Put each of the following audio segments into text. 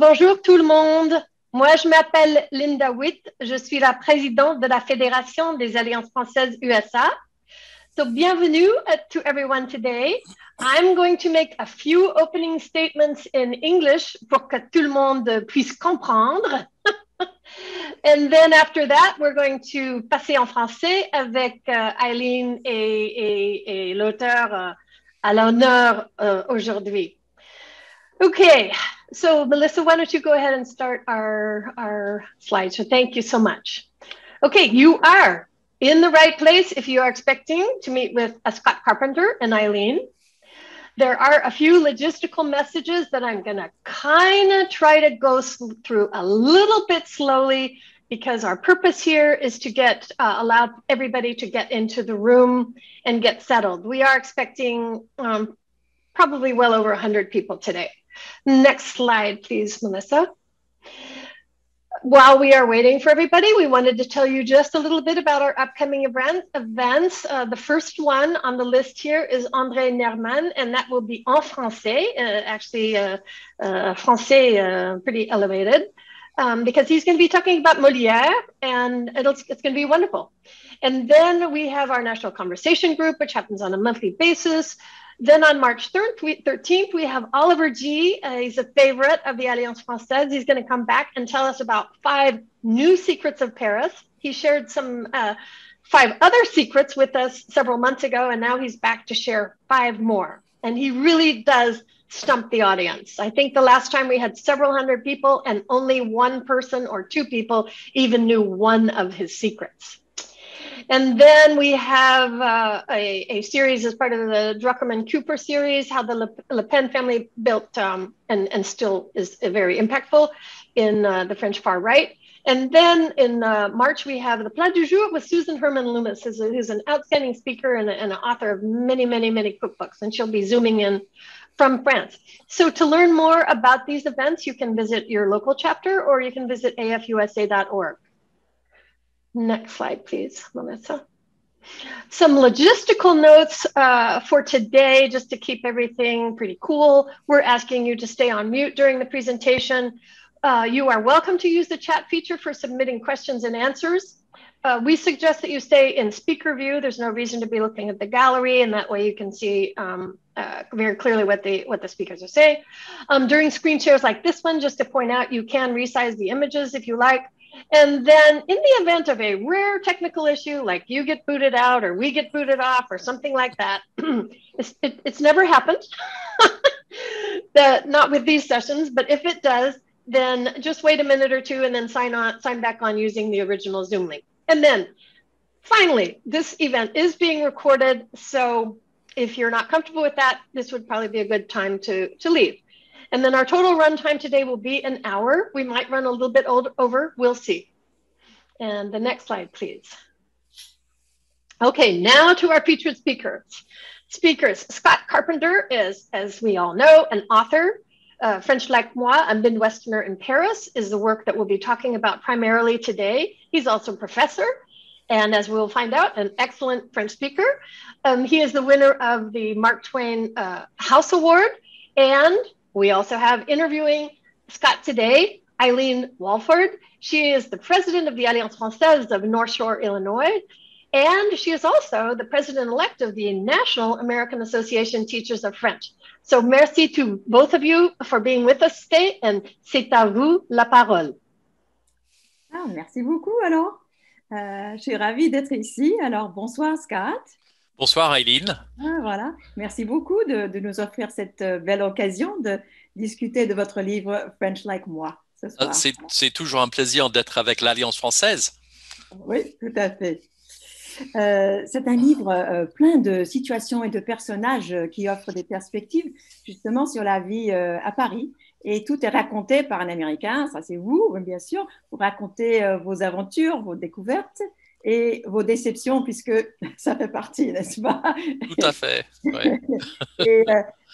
Bonjour tout le monde. Moi, je m'appelle Linda Witt. Je suis la présidente de la Fédération des Alliances françaises USA. So, bienvenue to everyone today. I'm going to make a few opening statements in English pour que tout le monde puisse comprendre. And then after that, we're going to passer en français avec Eileen et l'auteur à l'honneur aujourd'hui. Okay, so Melissa, why don't you go ahead and start our slide? So thank you so much. Okay, you are in the right place if you are expecting to meet with Scott Carpenter and Eileen. There are a few logistical messages that I'm gonna kind of try to go through a little bit slowly because our purpose here is to get allow everybody to get into the room and get settled. We are expecting probably well over 100 people today. Next slide, please, Melissa. While we are waiting for everybody, we wanted to tell you just a little bit about our upcoming events. The first one on the list here is André Nerman, and that will be en français, français pretty elevated, because he's going to be talking about Molière, and it's going to be wonderful. And then we have our National Conversation Group, which happens on a monthly basis. Then on March 13th, we have Oliver G. He's a favorite of the Alliance Française. He's going to come back and tell us about 5 new secrets of Paris. He shared some 5 other secrets with us several months ago, and now he's back to share 5 more. And he really does stump the audience. I think the last time we had several hundred people and only one person or 2 people even knew one of his secrets. And then we have a series as part of the Druckerman Cooper series, how the Le Pen family built and still is very impactful in the French far right. And then in March, we have the Plat du Jour with Susan Herman Loomis, who's an outstanding speaker and an author of many, many, many cookbooks. And she'll be zooming in from France. So to learn more about these events, you can visit your local chapter or you can visit afusa.org. Next slide, please, Melissa. Some logistical notes for today, just to keep everything pretty cool. We're asking you to stay on mute during the presentation. You are welcome to use the chat feature for submitting questions and answers. We suggest that you stay in speaker view. There's no reason to be looking at the gallery, and that way you can see very clearly what the speakers are saying. During screen shares like this one, just to point out, you can resize the images if you like. And then in the event of a rare technical issue, like you get booted out or we get booted off or something like that, it's never happened, not with these sessions, but if it does, then just wait a minute or 2 and then sign back on using the original Zoom link. And then finally, this event is being recorded. So if you're not comfortable with that, this would probably be a good time to leave. And then our total run time today will be an hour. We might run a little bit over, we'll see. And the next slide, please. Okay, now to our featured speakers. Scott Carpenter is, as we all know, an author. French Like Moi, a Midwesterner in Paris, is the work that we'll be talking about primarily today. He's also a professor, and as we'll find out, an excellent French speaker. He is the winner of the Mark Twain House Award, and we also have interviewing Scott today, Eileen Walford. She is the president of the Alliance Française of North Shore, Illinois, and she is also the president-elect of the National American Association Teachers of French. So merci to both of you for being with us today, and c'est à vous la parole. Ah, merci beaucoup alors. Je suis ravie d'être ici. Alors bonsoir Scott. Bonsoir Eileen. Voilà, merci beaucoup de nous offrir cette belle occasion de discuter de votre livre French Like Moi ce soir. C'est toujours un plaisir d'être avec l'Alliance française. Oui, tout à fait. C'est un livre plein de situations et de personnages qui offrent des perspectives justement sur la vie à Paris. Et tout est raconté par un Américain, ça c'est vous, bien sûr. Vous racontez vos aventures, vos découvertes et vos déceptions, puisque ça fait partie, n'est-ce pas? Tout à fait, oui. Et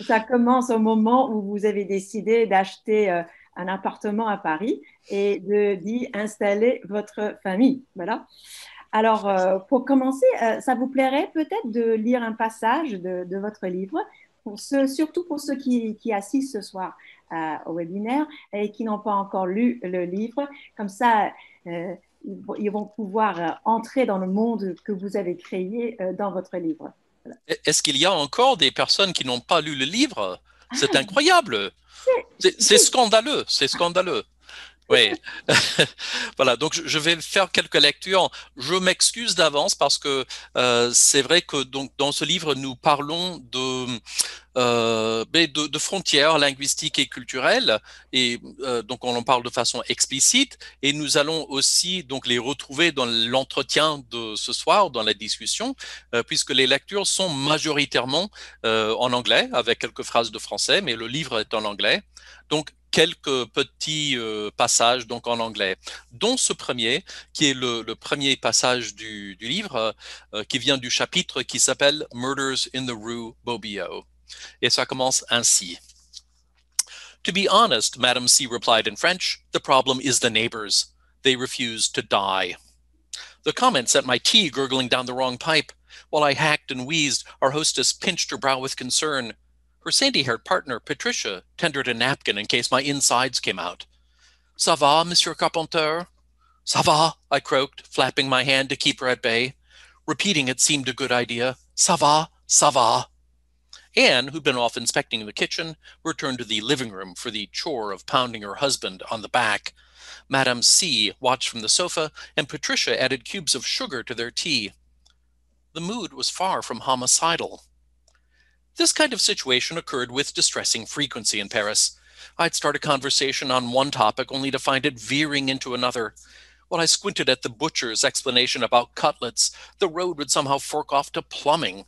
ça commence au moment où vous avez décidé d'acheter un appartement à Paris et d'y installer votre famille. Voilà. Alors, pour commencer, ça vous plairait peut-être de lire un passage de votre livre, surtout pour ceux qui assistent ce soir. au webinaire et qui n'ont pas encore lu le livre. Comme ça, ils vont pouvoir entrer dans le monde que vous avez créé dans votre livre. Voilà. Est-ce qu'il y a encore des personnes qui n'ont pas lu le livre? C'est incroyable. C'est scandaleux, c'est scandaleux. Oui, voilà, donc je vais faire quelques lectures. Je m'excuse d'avance parce que c'est vrai que donc, dans ce livre, nous parlons de frontières linguistiques et culturelles, et donc on en parle de façon explicite, et nous allons aussi donc les retrouver dans l'entretien de ce soir, dans la discussion, puisque les lectures sont majoritairement en anglais, avec quelques phrases de français, mais le livre est en anglais. Donc, quelques petits passages donc en anglais, dont ce premier, qui est le premier passage du livre, qui vient du chapitre qui s'appelle Murders in the Rue Bobillot. Et ça commence ainsi. To be honest, Madame C replied in French, the problem is the neighbors. They refuse to die. The comment set my tea gurgling down the wrong pipe. While I hacked and wheezed, our hostess pinched her brow with concern. Her sandy-haired partner, Patricia, tendered a napkin in case my insides came out. Ça va, Monsieur Carpenter? Ça va, I croaked, flapping my hand to keep her at bay. Repeating it seemed a good idea. Ça va, ça va. Anne, who'd been off inspecting the kitchen, returned to the living room for the chore of pounding her husband on the back. Madame C watched from the sofa, and Patricia added cubes of sugar to their tea. The mood was far from homicidal. This kind of situation occurred with distressing frequency in Paris. I'd start a conversation on one topic only to find it veering into another. When I squinted at the butcher's explanation about cutlets, the road would somehow fork off to plumbing.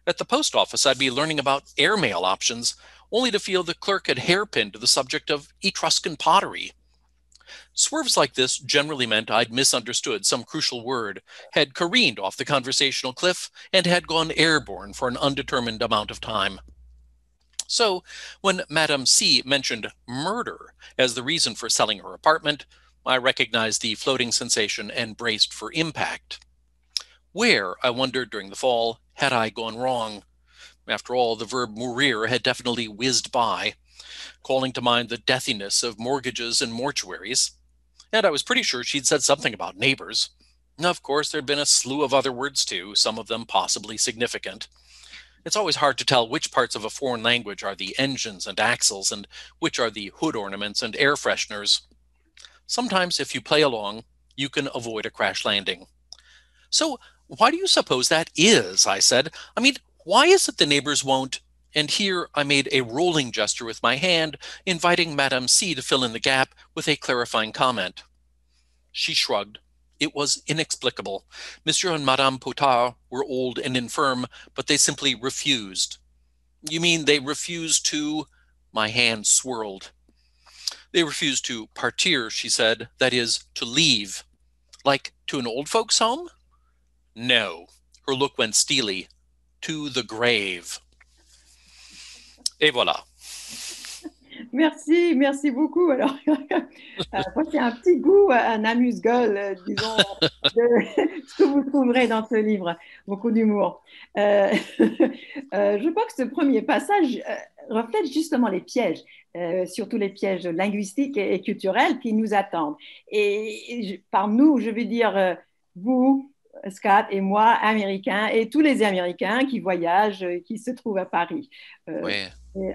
At the post office, I'd be learning about airmail options, only to feel the clerk had hairpinned to the subject of Etruscan pottery. Swerves like this generally meant I'd misunderstood some crucial word, had careened off the conversational cliff, and had gone airborne for an undetermined amount of time. So, when Madame C mentioned murder as the reason for selling her apartment, I recognized the floating sensation and braced for impact. Where, I wondered during the fall, had I gone wrong? After all, the verb mourir had definitely whizzed by, calling to mind the deathiness of mortgages and mortuaries. And I was pretty sure she'd said something about neighbors. Of course, there'd been a slew of other words too, some of them possibly significant. It's always hard to tell which parts of a foreign language are the engines and axles and which are the hood ornaments and air fresheners. Sometimes, if you play along, you can avoid a crash landing. So, why do you suppose that is? I said. I mean, why is it the neighbors won't? And here I made a rolling gesture with my hand, inviting Madame C to fill in the gap with a clarifying comment. She shrugged. It was inexplicable. Monsieur and Madame Potard were old and infirm, but they simply refused. You mean they refused to? My hand swirled. They refused to partir, she said, that is, to leave. Like to an old folks' home? No. Her look went steely. To the grave. Et voilà. Merci, merci beaucoup. Alors, moi, c'est un petit goût, un amuse-gueule, disons, de ce que vous trouverez dans ce livre. Beaucoup d'humour. Je crois que ce premier passage reflète justement les pièges, surtout les pièges linguistiques et culturels qui nous attendent. Et par nous, je veux dire vous, Scott et moi, Américains, et tous les Américains qui voyagent, qui se trouvent à Paris. Oui.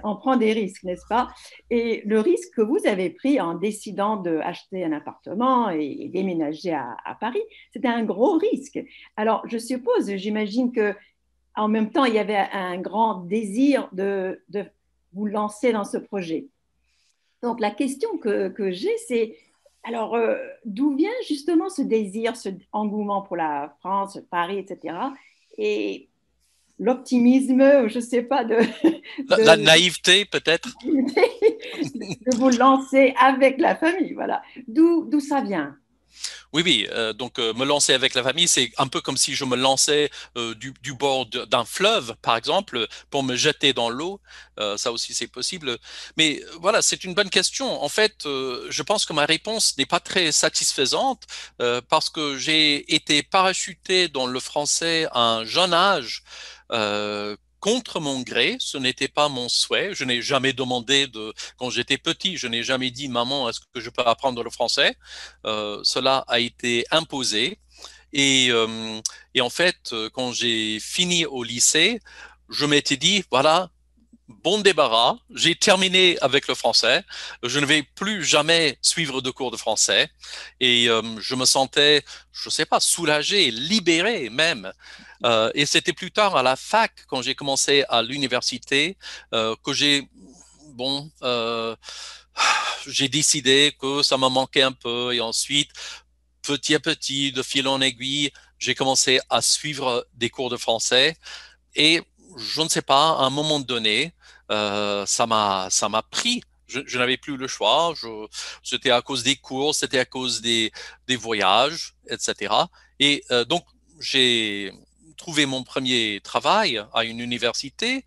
On prend des risques, n'est-ce pas? Et le risque que vous avez pris en décidant d'acheter un appartement et déménager à Paris, c'était un gros risque. Alors, je suppose, j'imagine qu'en même temps, il y avait un grand désir de vous lancer dans ce projet. Donc, la question que j'ai, c'est, alors, d'où vient justement ce désir, ce engouement pour la France, Paris, etc. Et l'optimisme, je ne sais pas, la naïveté peut-être, de vous lancer avec la famille, voilà. D'où ça vient? Oui, donc me lancer avec la famille, c'est un peu comme si je me lançais du bord d'un fleuve, par exemple, pour me jeter dans l'eau. Ça aussi, c'est possible. Mais voilà, c'est une bonne question. En fait, je pense que ma réponse n'est pas très satisfaisante parce que j'ai été parachuté dans le français à un jeune âge. contre mon gré, ce n'était pas mon souhait. Je n'ai jamais demandé quand j'étais petit, je n'ai jamais dit, maman, est-ce que je peux apprendre le français? Cela a été imposé. Et en fait, quand j'ai fini au lycée, je m'étais dit, voilà, bon débarras, j'ai terminé avec le français, je ne vais plus jamais suivre de cours de français et je me sentais, je sais pas, soulagé, libéré même. Et c'était plus tard à la fac, quand j'ai commencé à l'université, que bon, j'ai décidé que ça me manquait un peu et ensuite, petit à petit, de fil en aiguille, j'ai commencé à suivre des cours de français et je ne sais pas, à un moment donné, ça m'a pris. Je n'avais plus le choix. C'était à cause des cours, c'était à cause des voyages, etc. Et donc, j'ai trouvé mon premier travail à une université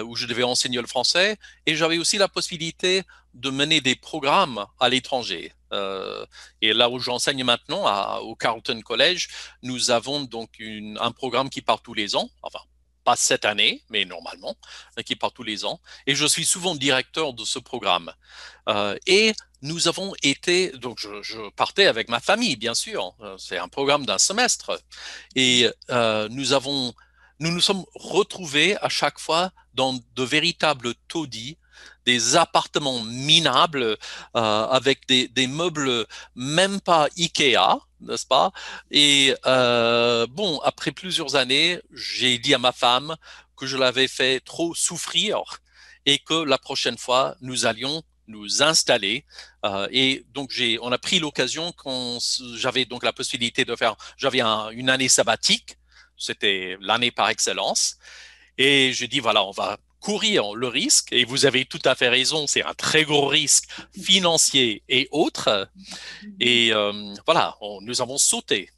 où je devais enseigner le français et j'avais aussi la possibilité de mener des programmes à l'étranger. Et là où j'enseigne maintenant, au Carleton College, nous avons donc un programme qui part tous les ans, enfin pas cette année, mais normalement, qui part tous les ans. Et je suis souvent directeur de ce programme. Et nous avons été, donc je partais avec ma famille, bien sûr. C'est un programme d'un semestre. Et nous nous sommes retrouvés à chaque fois dans de véritables taudis, des appartements minables avec des meubles même pas Ikea, n'est-ce pas? Et bon, après plusieurs années, j'ai dit à ma femme que je l'avais fait trop souffrir et que la prochaine fois, nous allions nous installer. Et donc, on a pris l'occasion quand j'avais donc la possibilité de faire, j'avais une année sabbatique, c'était l'année par excellence. Et je dis, voilà, on va courir le risque, et vous avez tout à fait raison, c'est un très gros risque financier et autres. Et voilà, nous avons sauté.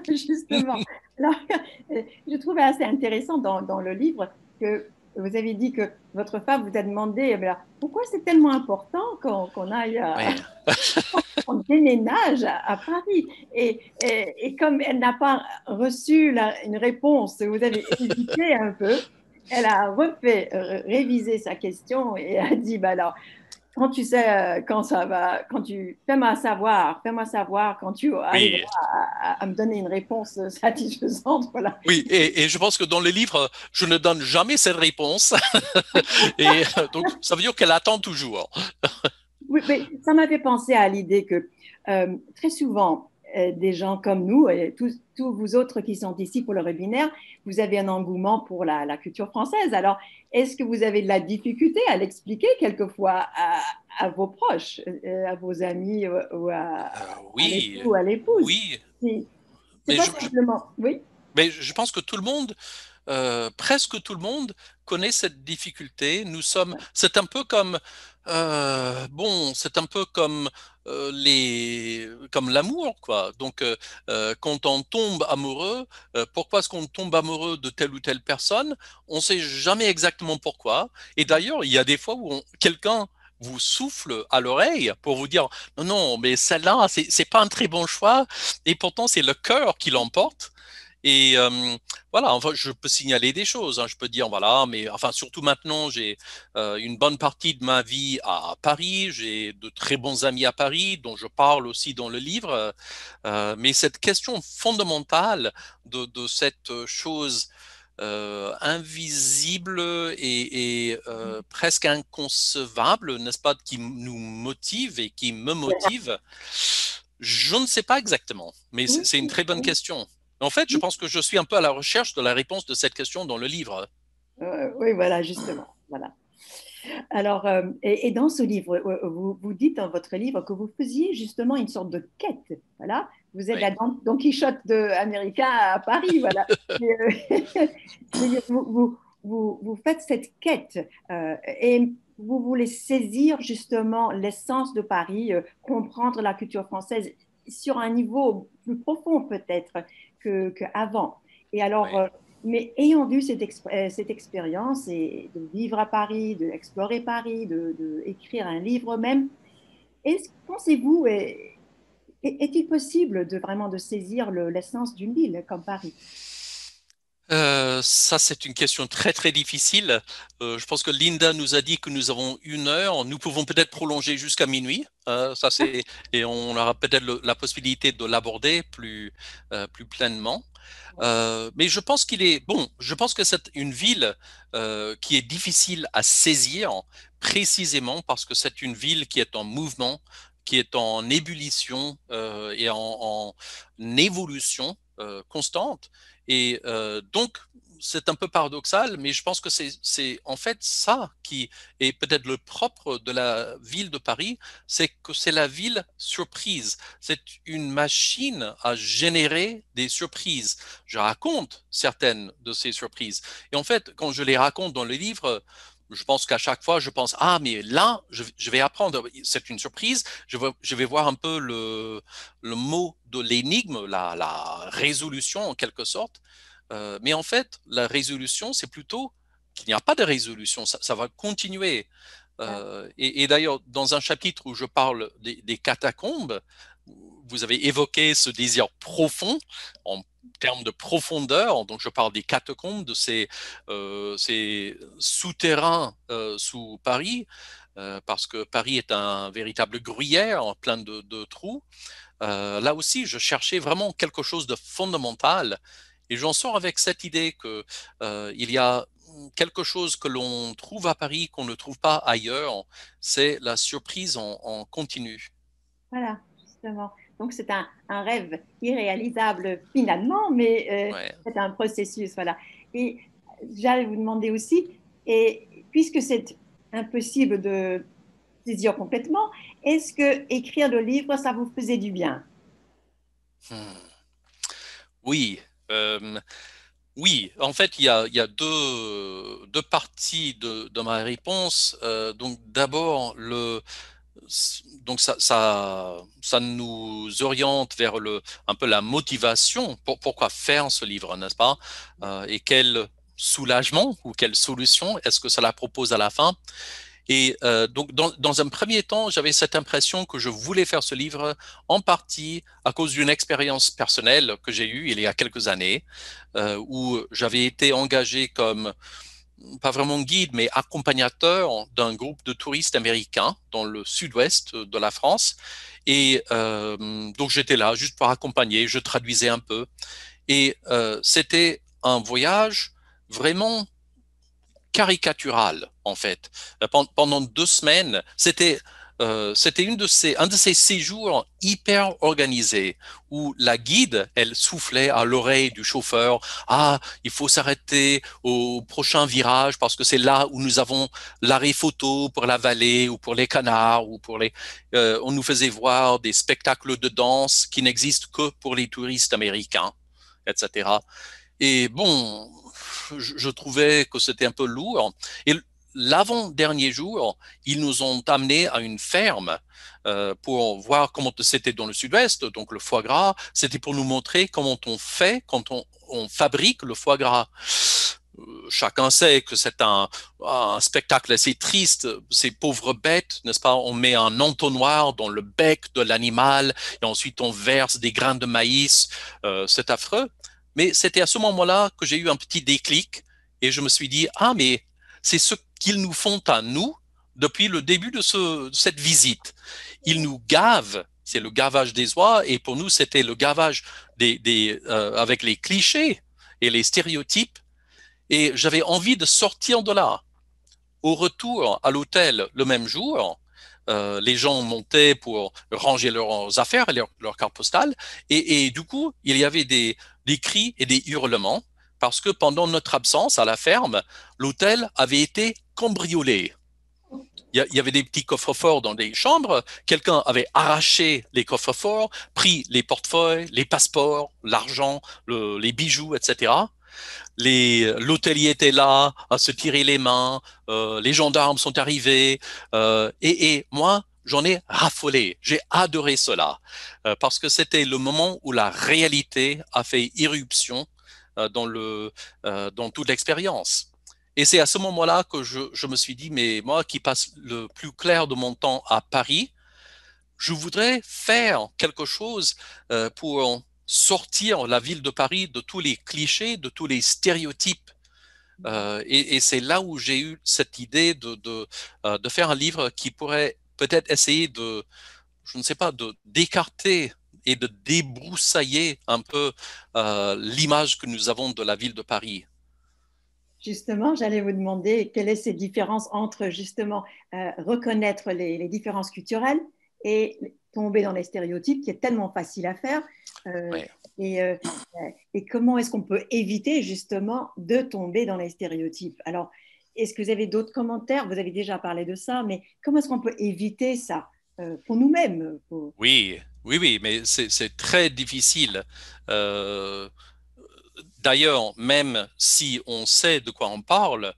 Justement. Alors, je trouvais assez intéressant dans le livre que vous avez dit que votre femme vous a demandé eh bien, pourquoi c'est tellement important qu'on aille Oui. on déménage à Paris. Et comme elle n'a pas reçu une réponse, vous avez hésité un peu, elle a refait réviser sa question et a dit bah alors, quand tu sais quand ça va, quand tu fais-moi savoir quand tu arriveras Oui, à me donner une réponse satisfaisante. Voilà. oui, et je pense que dans le livre, je ne donne jamais cette réponse. Et donc, ça veut dire qu'elle attend toujours. Oui, mais ça m'a fait penser à l'idée que très souvent, des gens comme nous, et tous vous autres qui sont ici pour le webinaire, vous avez un engouement pour la culture française. Alors, est-ce que vous avez de la difficulté à l'expliquer quelquefois à vos proches, à vos amis ou à l'époux Oui, ou à l'épouse? oui, C'est mais pas simplement. Oui, mais je pense que tout le monde, presque tout le monde connaît cette difficulté. C'est un peu comme, bon, c'est un peu comme comme l'amour, quoi. Donc, quand on tombe amoureux, pourquoi est-ce qu'on tombe amoureux de telle ou telle personne? On ne sait jamais exactement pourquoi. Et d'ailleurs, il y a des fois où quelqu'un vous souffle à l'oreille pour vous dire non, non, mais celle-là, c'est pas un très bon choix. Et pourtant, c'est le cœur qui l'emporte. Et voilà, enfin, je peux signaler des choses. Hein. Je peux dire, voilà, mais enfin, surtout maintenant, j'ai une bonne partie de ma vie à Paris. J'ai de très bons amis à Paris, dont je parle aussi dans le livre. Mais cette question fondamentale de cette chose invisible et presque inconcevable, n'est-ce pas, qui nous motive et qui me motive, je ne sais pas exactement, mais oui, c'est une très bonne question. En fait, je pense que je suis un peu à la recherche de la réponse de cette question dans le livre. oui, voilà, justement. Voilà. Alors, et dans ce livre, vous dites dans votre livre que vous faisiez justement une sorte de quête. Voilà, vous êtes Oui, la Don Quichotte américain à Paris. Voilà. C'est-à-dire, vous faites cette quête et vous voulez saisir justement l'essence de Paris, comprendre la culture française sur un niveau plus profond peut-être qu'avant. Et alors, oui. mais ayant vu cette expérience et de vivre à Paris, d'explorer Paris, écrire un livre même, pensez-vous, est-il possible de vraiment de saisir l'essence d'une ville comme Paris? Ça, c'est une question très, très difficile. Je pense que Linda nous a dit que nous avons 1 heure. Nous pouvons peut-être prolonger jusqu'à minuit. Et on aura peut-être la possibilité de l'aborder plus pleinement. Mais je pense je pense que c'est une ville qui est difficile à saisir précisément parce que c'est une ville qui est en mouvement, qui est en ébullition et en évolution constante. Et donc, c'est un peu paradoxal, mais je pense que c'est en fait ça qui est peut-être le propre de la ville de Paris, c'est que c'est la ville surprise. C'est une machine à générer des surprises. Je raconte certaines de ces surprises. Et en fait, quand je les raconte dans le livre, je pense qu'à chaque fois, je pense, ah, mais là, je vais apprendre, c'est une surprise, je vais voir un peu le mot de l'énigme, la résolution en quelque sorte. Mais en fait, la résolution, c'est plutôt qu'il n'y a pas de résolution, ça va continuer. Et d'ailleurs, dans un chapitre où je parle des catacombes, vous avez évoqué ce désir profond en termes de profondeur. Donc, je parle des catacombes, de ces souterrains sous Paris, parce que Paris est un véritable gruyère plein de trous. Là aussi, je cherchais vraiment quelque chose de fondamental. Et j'en sors avec cette idée que il y a quelque chose que l'on trouve à Paris qu'on ne trouve pas ailleurs, c'est la surprise en continu. Voilà, justement. Donc, c'est un rêve irréalisable finalement, mais Ouais. c'est un processus. Voilà. Et j'allais vous demander aussi, et puisque c'est impossible de saisir complètement, est-ce que écrire le livre, ça vous faisait du bien? Hmm. Oui. Euh, oui, en fait, il y a deux parties de ma réponse. Donc, d'abord, donc ça nous oriente vers un peu la motivation pourquoi faire ce livre, n'est-ce pas? Et quel soulagement ou quelle solution est-ce que ça la propose à la fin? Et donc, dans un premier temps, j'avais cette impression que je voulais faire ce livre en partie à cause d'une expérience personnelle que j'ai eue il y a quelques années, où j'avais été engagé comme pas vraiment guide, mais accompagnateur d'un groupe de touristes américains dans le sud-ouest de la France. Et donc j'étais là juste pour accompagner, je traduisais un peu. Et c'était un voyage vraiment caricatural, en fait. Pendant 2 semaines, c'était un de ces séjours hyper organisés où la guide, elle soufflait à l'oreille du chauffeur, ah, il faut s'arrêter au prochain virage parce que c'est là où nous avons l'arrêt photo pour la vallée ou pour les canards ou on nous faisait voir des spectacles de danse qui n'existent que pour les touristes américains, etc. Et bon, je trouvais que c'était un peu lourd. Et l'avant-dernier jour, ils nous ont amenés à une ferme pour voir comment c'était dans le sud-ouest, donc le foie gras. C'était pour nous montrer comment on fait quand on fabrique le foie gras. Chacun sait que c'est un spectacle assez triste, ces pauvres bêtes, n'est-ce pas? On met un entonnoir dans le bec de l'animal et ensuite on verse des grains de maïs. C'est affreux. Mais c'était à ce moment-là que j'ai eu un petit déclic et je me suis dit, ah, mais c'est ce qu'ils nous font à nous depuis le début de cette visite. Ils nous gavent, c'est le gavage des oies, et pour nous, c'était le gavage avec les clichés et les stéréotypes. Et j'avais envie de sortir de là. Au retour à l'hôtel le même jour, les gens montaient pour ranger leurs affaires, leurs cartes postales, et du coup, il y avait des cris et des hurlements, parce que pendant notre absence à la ferme, l'hôtel avait été cambriolé. Il y avait des petits coffres-forts dans des chambres, quelqu'un avait arraché les coffres-forts, pris les portefeuilles, les passeports, l'argent, les bijoux, etc. L'hôtelier était là à se tirer les mains, les gendarmes sont arrivés, et moi, j'en ai raffolé. J'ai adoré cela, parce que c'était le moment où la réalité a fait irruption dans toute l'expérience. Et c'est à ce moment-là que je me suis dit, mais moi qui passe le plus clair de mon temps à Paris, je voudrais faire quelque chose pour sortir la ville de Paris de tous les clichés, de tous les stéréotypes Et c'est là où j'ai eu cette idée de faire un livre qui pourrait peut-être essayer de, je ne sais pas, d'écarter et de débroussailler un peu l'image que nous avons de la ville de Paris. Justement, j'allais vous demander quelle est cette différence entre justement reconnaître les différences culturelles et tomber dans les stéréotypes, qui est tellement facile à faire. Ouais. Et, euh, et comment est-ce qu'on peut éviter justement de tomber dans les stéréotypes? Alors, est-ce que vous avez d'autres commentaires? Vous avez déjà parlé de ça, mais comment est-ce qu'on peut éviter ça pour nous-mêmes? Oui, oui, oui, mais c'est très difficile. Euh, D'ailleurs, même si on sait de quoi on parle,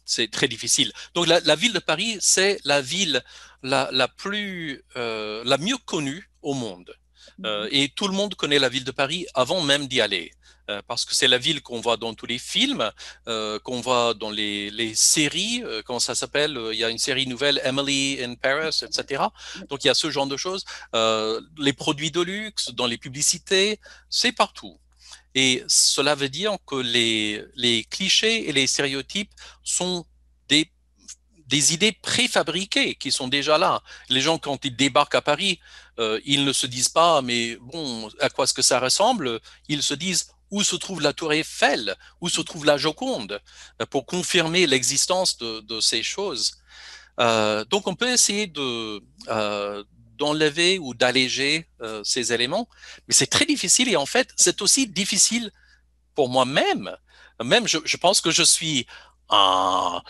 c'est très difficile. Donc la ville de Paris, c'est la ville la mieux connue au monde. Et tout le monde connaît la ville de Paris avant même d'y aller. Parce que c'est la ville qu'on voit dans tous les films, qu'on voit dans les séries, comment ça s'appelle? Il y a une série nouvelle, Emily in Paris, etc. Donc il y a ce genre de choses. Les produits de luxe, dans les publicités, c'est partout. Et cela veut dire que les clichés et les stéréotypes sont des, des idées préfabriquées qui sont déjà là. Les gens, quand ils débarquent à Paris, ils ne se disent pas, mais bon, à quoi est-ce que ça ressemble? Ils se disent, où se trouve la tour Eiffel? Où se trouve la Joconde? Pour confirmer l'existence de ces choses. Donc, on peut essayer d'enlever ou d'alléger ces éléments, mais c'est très difficile et en fait, c'est aussi difficile pour moi-même. Même, je pense que je suis un,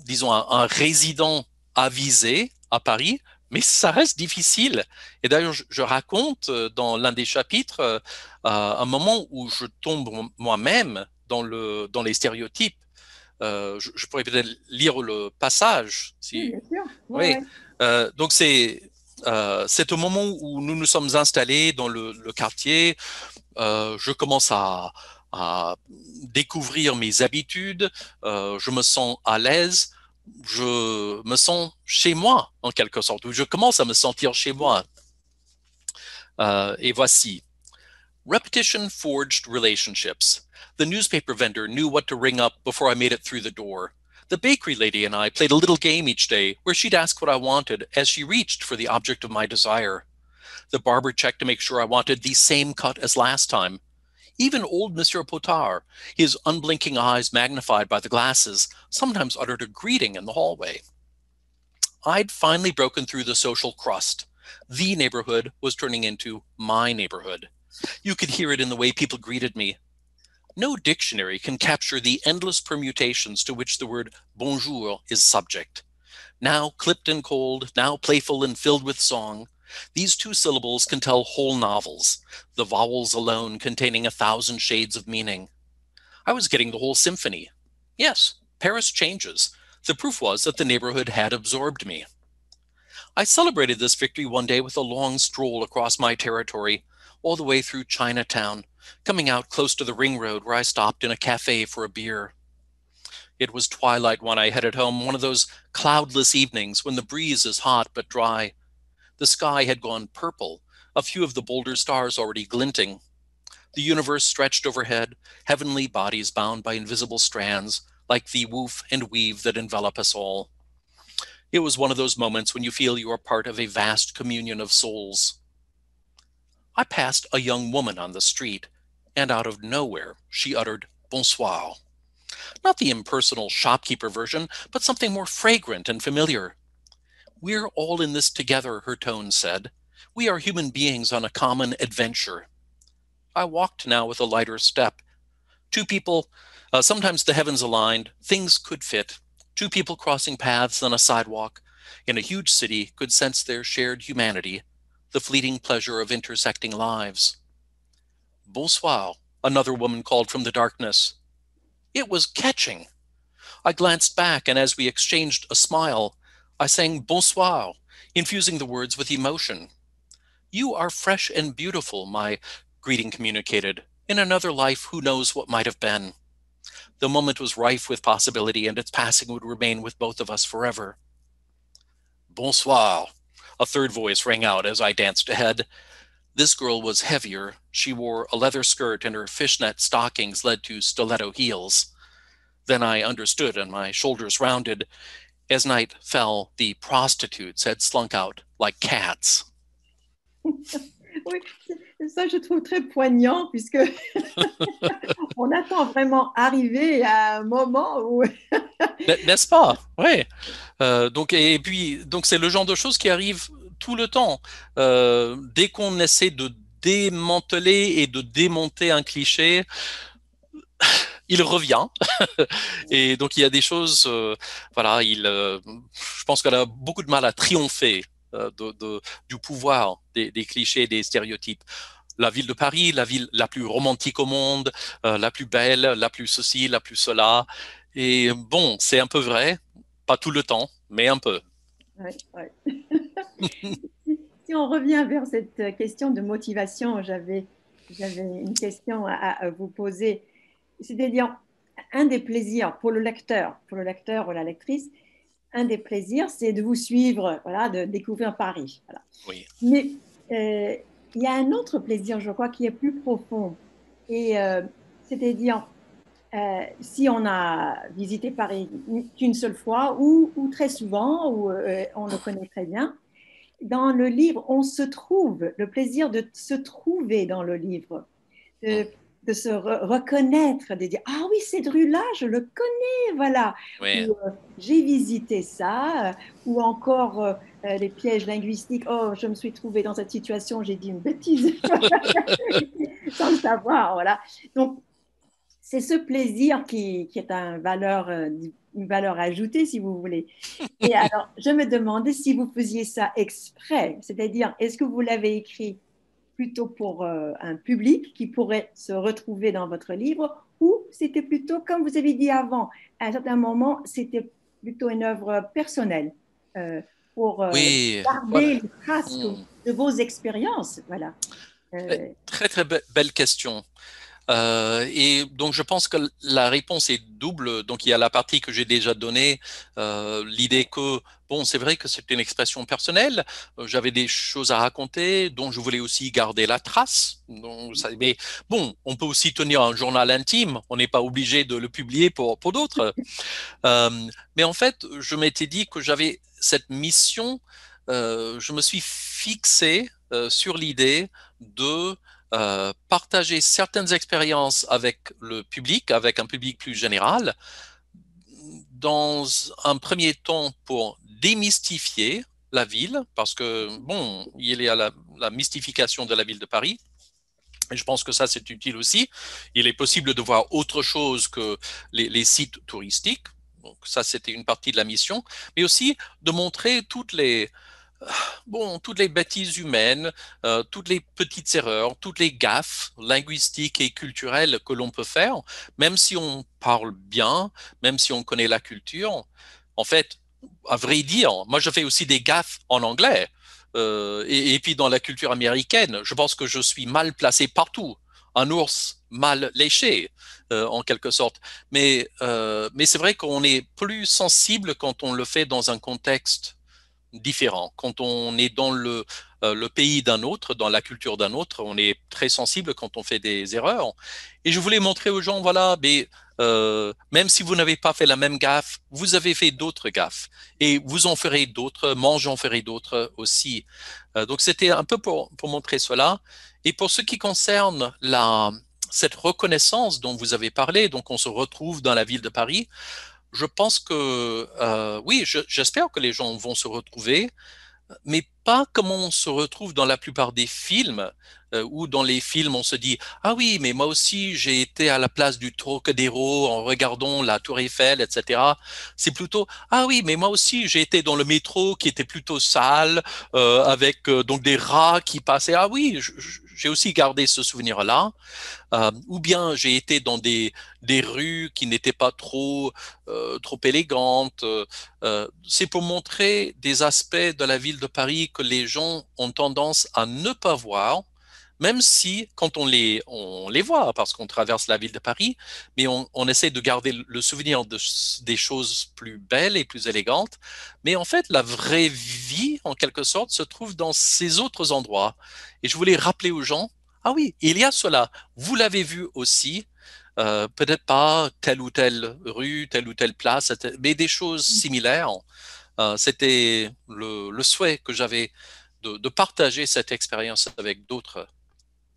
disons, un résident avisé à Paris, mais ça reste difficile. Et d'ailleurs, je raconte dans l'un des chapitres un moment où je tombe moi-même dans les stéréotypes. Je pourrais peut-être lire le passage. Oui, Si... bien sûr. Ouais, Oui. ouais. Donc, c'est au moment où nous nous sommes installés dans le quartier. Je commence à découvrir mes habitudes, je me sens à l'aise, je me sens chez moi en quelque sorte, ou je commence à me sentir chez moi. Et voici. Repetition forged relationships. The newspaper vendor knew what to ring up before I made it through the door. The bakery lady and I played a little game each day where she'd ask what I wanted as she reached for the object of my desire. The barber checked to make sure I wanted the same cut as last time. Even old Monsieur Potard, his unblinking eyes magnified by the glasses, sometimes uttered a greeting in the hallway. I'd finally broken through the social crust. The neighborhood was turning into my neighborhood. You could hear it in the way people greeted me. No dictionary can capture the endless permutations to which the word bonjour is subject. Now clipped and cold, now playful and filled with song, these two syllables can tell whole novels, the vowels alone containing 1,000 shades of meaning. I was getting the whole symphony. Yes, Paris changes. The proof was that the neighborhood had absorbed me. I celebrated this victory one day with a long stroll across my territory, all the way through Chinatown, coming out close to the ring road where I stopped in a cafe for a beer. It was twilight when I headed home, one of those cloudless evenings when the breeze is hot but dry. The sky had gone purple, a few of the bolder stars already glinting. The universe stretched overhead, heavenly bodies bound by invisible strands, like the woof and weave that envelop us all. It was one of those moments when you feel you are part of a vast communion of souls. I passed a young woman on the street, and out of nowhere she uttered bonsoir. Not the impersonal shopkeeper version, but something more fragrant and familiar. We're all in this together, her tone said. We are human beings on a common adventure. I walked now with a lighter step. Two people, sometimes the heavens aligned, things could fit. Two people crossing paths on a sidewalk in a huge city could sense their shared humanity, the fleeting pleasure of intersecting lives. Bonsoir, another woman called from the darkness. It was catching. I glanced back, and as we exchanged a smile, I sang bonsoir, infusing the words with emotion. You are fresh and beautiful, my greeting communicated. In another life, who knows what might have been. The moment was rife with possibility, and its passing would remain with both of us forever. Bonsoir, a third voice rang out as I danced ahead. This girl was heavier. She wore a leather skirt, and her fishnet stockings led to stiletto heels. Then I understood, and my shoulders rounded. As night fell, the prostitutes had slunk out like cats. Oui, ça je trouve très poignant puisque on attend vraiment arriver à un moment où N'est-ce pas? Oui. Et puis, donc c'est le genre de choses qui arrivent tout le temps. Dès qu'on essaie de démanteler et de démonter un cliché, il revient. Et donc, il y a des choses, voilà, je pense qu'elle a beaucoup de mal à triompher du pouvoir des clichés, des stéréotypes. La ville de Paris, la ville la plus romantique au monde, la plus belle, la plus ceci, la plus cela. Et bon, c'est un peu vrai, pas tout le temps, mais un peu. Ouais, ouais. Si on revient vers cette question de motivation, j'avais une question à vous poser. C'est-à-dire, un des plaisirs pour le lecteur ou la lectrice, un des plaisirs, c'est de vous suivre, voilà, de découvrir Paris. Voilà. Oui. Mais il y a un autre plaisir, je crois, qui est plus profond. Et c'est-à-dire, si on a visité Paris qu'une seule fois ou très souvent, ou on le connaît très bien, dans le livre, on se trouve, le plaisir de se trouver dans le livre, de se reconnaître, de dire « Ah oui, cette rue-là, je le connais, voilà Oui. » ou « J'ai visité ça » ou encore les pièges linguistiques « Oh, je me suis trouvée dans cette situation, j'ai dit une bêtise » sans le savoir, voilà. Donc, c'est ce plaisir qui est une valeur ajoutée, si vous voulez. Et alors, je me demandais si vous faisiez ça exprès, c'est-à-dire, est-ce que vous l'avez écrit plutôt pour un public qui pourrait se retrouver dans votre livre, ou c'était plutôt, comme vous avez dit avant, à un certain moment, c'était plutôt une œuvre personnelle pour Oui, garder voilà. les traces de vos expériences, voilà. Très, très belle question. Et donc, je pense que la réponse est double. Donc, il y a la partie que j'ai déjà donnée, l'idée que, bon, c'est vrai que c'est une expression personnelle. J'avais des choses à raconter, dont je voulais aussi garder la trace. Donc, mais bon, on peut aussi tenir un journal intime. On n'est pas obligé de le publier pour d'autres. Mais en fait, je m'étais dit que j'avais cette mission. Je me suis fixé sur l'idée de partager certaines expériences avec le public, avec un public plus général, dans un premier temps pour démystifier la ville, parce que, bon, il y a la mystification de la ville de Paris, et je pense que ça, c'est utile aussi. Il est possible de voir autre chose que les sites touristiques. Donc ça, c'était une partie de la mission, mais aussi de montrer toutes les bêtises humaines, toutes les petites erreurs, toutes les gaffes linguistiques et culturelles que l'on peut faire, même si on parle bien, même si on connaît la culture. En fait, à vrai dire, moi je fais aussi des gaffes en anglais. Et puis dans la culture américaine, je pense que je suis mal placé partout. Un ours mal léché, en quelque sorte. Mais c'est vrai qu'on est plus sensible quand on le fait dans un contexte différent. Quand on est dans le pays d'un autre, dans la culture d'un autre, on est très sensible quand on fait des erreurs. Et je voulais montrer aux gens, voilà, mais même si vous n'avez pas fait la même gaffe, vous avez fait d'autres gaffes. Et vous en ferez d'autres, moi j'en ferai d'autres aussi. Donc c'était un peu pour montrer cela. Et pour ce qui concerne cette reconnaissance dont vous avez parlé, donc on se retrouve dans la ville de Paris, je pense que oui, j'espère que les gens vont se retrouver, mais pas comme on se retrouve dans la plupart des films, où dans les films on se dit ah oui, mais moi aussi j'ai été à la place du Trocadéro en regardant la Tour Eiffel, etc. C'est plutôt ah oui, mais moi aussi j'ai été dans le métro qui était plutôt sale, avec donc des rats qui passaient. Ah oui, j'ai aussi gardé ce souvenir-là. Ou bien j'ai été dans des rues qui n'étaient pas trop élégantes. C'est pour montrer des aspects de la ville de Paris que les gens ont tendance à ne pas voir, même si quand on les voit, parce qu'on traverse la ville de Paris, mais on essaie de garder le souvenir des choses plus belles et plus élégantes. Mais en fait, la vraie vie, en quelque sorte, se trouve dans ces autres endroits. Et je voulais rappeler aux gens, ah oui, il y a cela. Vous l'avez vu aussi. Peut-être pas telle ou telle rue, telle ou telle place, mais des choses similaires. C'était le souhait que j'avais de partager cette expérience avec d'autres.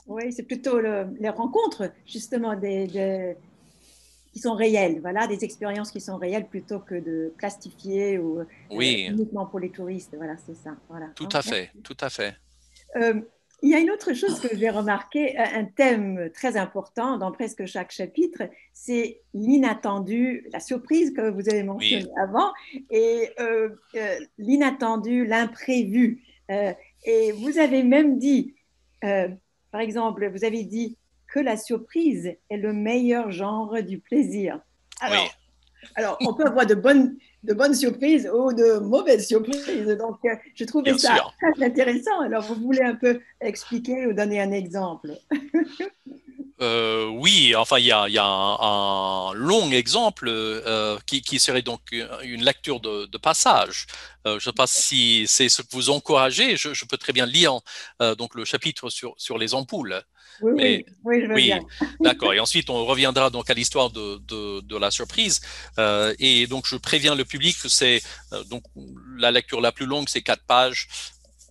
Oui, c'est plutôt les rencontres, justement, qui sont réelles, voilà, des expériences qui sont réelles plutôt que de plastifier ou Oui, uniquement pour les touristes. Voilà, c'est ça. Voilà. tout Oh, à merci. fait, tout à fait. Euh, il y a une autre chose que j'ai remarqué, un thème très important dans presque chaque chapitre, c'est l'inattendu, la surprise que vous avez Oui, mentionnée avant, et l'inattendu, l'imprévu. Euh, et vous avez même dit, euh, par exemple, vous avez dit que la surprise est le meilleur genre du plaisir. oui, Alors, on peut avoir de bonnes surprises ou de mauvaises surprises. Donc, je trouvais bien ça sûr. très intéressant. Alors, vous voulez un peu expliquer ou donner un exemple? Oui, enfin, il y a un long exemple qui serait donc une lecture de passage. Je ne sais pas si c'est ce que vous encouragez. Je peux très bien lire donc le chapitre sur les ampoules. Oui, Mais oui, oui, je veux bien. oui, d'accord. Et ensuite, on reviendra donc à l'histoire de la surprise. Et donc, je préviens le public que c'est donc la lecture la plus longue, c'est 4 pages,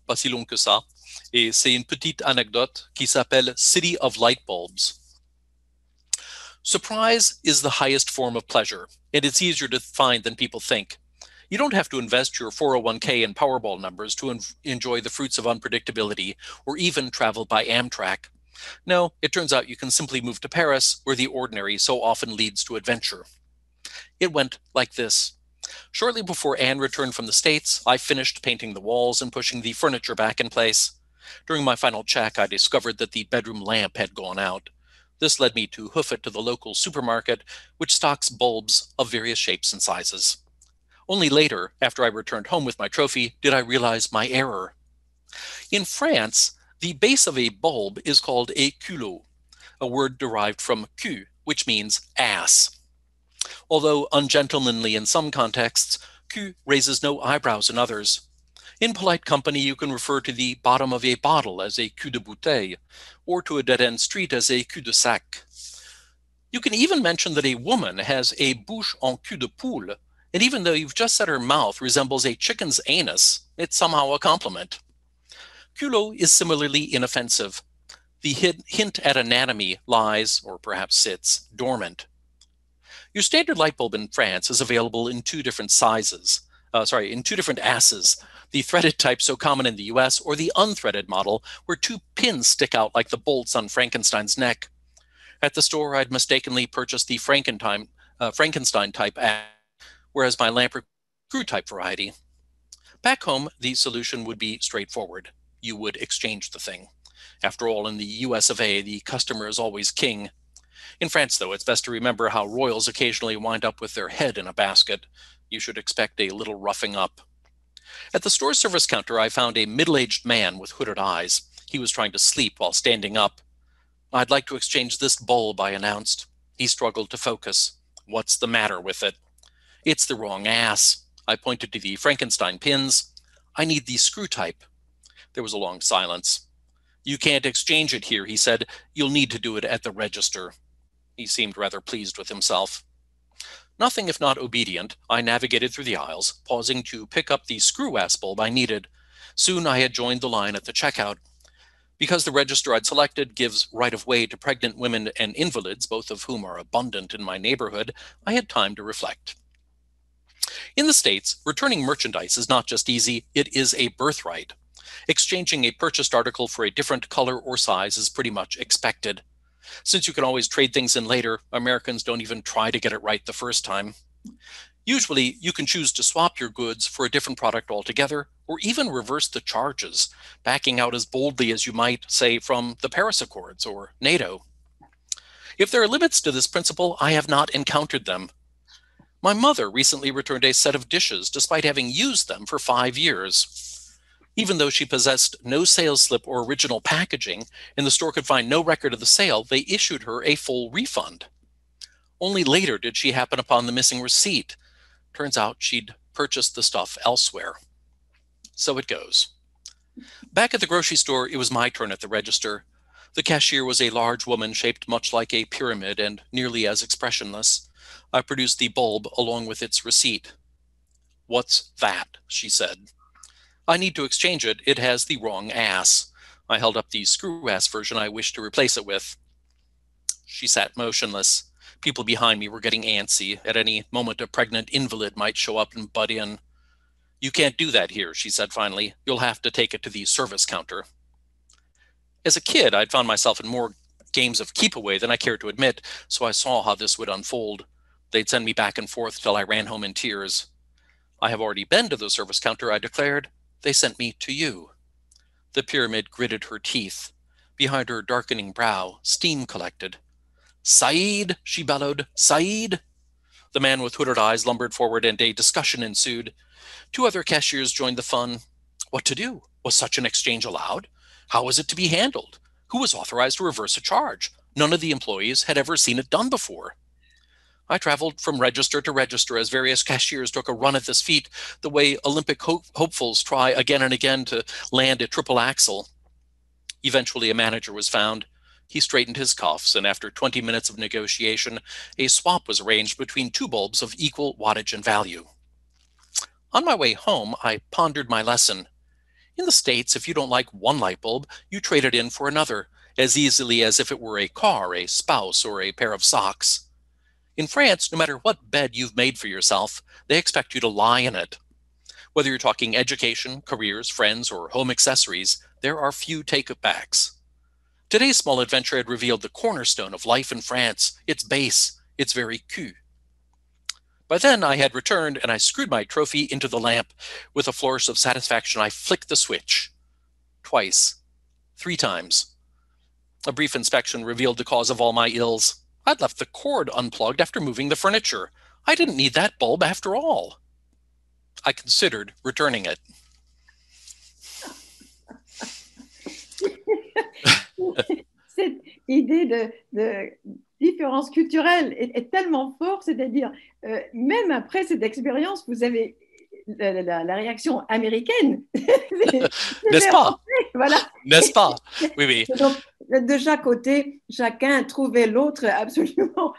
pas si long que ça. Et c'est une petite anecdote qui s'appelle City of Light Bulbs. Surprise is the highest form of pleasure, and it's easier to find than people think. You don't have to invest your 401k in Powerball numbers to enjoy the fruits of unpredictability or even travel by Amtrak. No, it turns out you can simply move to Paris, where the ordinary so often leads to adventure. It went like this. Shortly before Anne returned from the States, I finished painting the walls and pushing the furniture back in place. During my final check, I discovered that the bedroom lamp had gone out. This led me to hoof it to the local supermarket, which stocks bulbs of various shapes and sizes. Only later, after I returned home with my trophy, did I realize my error. In France, the base of a bulb is called a culot, a word derived from cul, which means ass. Although ungentlemanly in some contexts, cul raises no eyebrows in others. In polite company, you can refer to the bottom of a bottle as a cul de bouteille, or to a dead-end street as a cul-de-sac. You can even mention that a woman has a bouche en cul de poule, and even though you've just said her mouth resembles a chicken's anus, it's somehow a compliment. Culot is similarly inoffensive. The hint at anatomy lies, or perhaps sits, dormant. Your standard light bulb in France is available in two different sizes. In two different asses. The threaded type so common in the US, or the unthreaded model, where two pins stick out like the bolts on Frankenstein's neck. At the store, I'd mistakenly purchased the Frankenstein type ass, whereas my lamp screw type variety. Back home, the solution would be straightforward. You would exchange the thing. After all, in the US of A, the customer is always king. In France, though, it's best to remember how royals occasionally wind up with their head in a basket. You should expect a little roughing up. At the store service counter, I found a middle-aged man with hooded eyes. He was trying to sleep while standing up. I'd like to exchange this bulb, I announced. He struggled to focus. What's the matter with it? It's the wrong ass. I pointed to the Frankenstein pins. I need the screw type. There was a long silence. You can't exchange it here, he said. You'll need to do it at the register. He seemed rather pleased with himself. Nothing if not obedient, I navigated through the aisles, pausing to pick up the screw ass bulb I needed. Soon I had joined the line at the checkout. Because the register I'd selected gives right of way to pregnant women and invalids, both of whom are abundant in my neighborhood, I had time to reflect. In the States, returning merchandise is not just easy, it is a birthright. Exchanging a purchased article for a different color or size is pretty much expected. Since you can always trade things in later, Americans don't even try to get it right the first time. Usually, you can choose to swap your goods for a different product altogether, or even reverse the charges, backing out as boldly as you might, say, from the Paris Accords or NATO. If there are limits to this principle, I have not encountered them. My mother recently returned a set of dishes despite having used them for 5 years. Even though she possessed no sales slip or original packaging, and the store could find no record of the sale, they issued her a full refund. Only later did she happen upon the missing receipt. Turns out she'd purchased the stuff elsewhere. So it goes. Back at the grocery store, it was my turn at the register. The cashier was a large woman shaped much like a pyramid and nearly as expressionless. I produced the bulb along with its receipt. "What's that?" she said. "I need to exchange it. It has the wrong ass." I held up the screw-ass version I wished to replace it with. She sat motionless. People behind me were getting antsy. At any moment, a pregnant invalid might show up and butt in. "You can't do that here," she said finally. "You'll have to take it to the service counter." As a kid, I'd found myself in more games of keep-away than I cared to admit, so I saw how this would unfold. They'd send me back and forth till I ran home in tears. "I have already been to the service counter," I declared. "They sent me to you." The pyramid gritted her teeth. Behind her darkening brow, steam collected. "Saeed," she bellowed, "Saeed." The man with hooded eyes lumbered forward and a discussion ensued. 2 other cashiers joined the fun. What to do? Was such an exchange allowed? How was it to be handled? Who was authorized to reverse a charge? None of the employees had ever seen it done before. I traveled from register to register as various cashiers took a run at this feat, the way Olympic hopefuls try again and again to land a triple axel. Eventually, a manager was found. He straightened his cuffs, and after 20 minutes of negotiation, a swap was arranged between 2 bulbs of equal wattage and value. On my way home, I pondered my lesson. In the States, if you don't like one light bulb, you trade it in for another, as easily as if it were a car, a spouse, or a pair of socks. In France, no matter what bed you've made for yourself, they expect you to lie in it. Whether you're talking education, careers, friends, or home accessories, there are few take-backs. Today's small adventure had revealed the cornerstone of life in France, its base, its very cul. By then, I had returned, and I screwed my trophy into the lamp. With a flourish of satisfaction, I flicked the switch. Twice. 3 times. A brief inspection revealed the cause of all my ills. I'd left the cord unplugged after moving the furniture. I didn't need that bulb after all. I considered returning it. Cette idée de différence culturelle est tellement forte, c'est-à-dire, même après cette expérience, vous avez la réaction américaine. N'est-ce pas? Voilà. N'est-ce pas? Oui, oui. Donc, de chaque côté, chacun trouvait l'autre absolument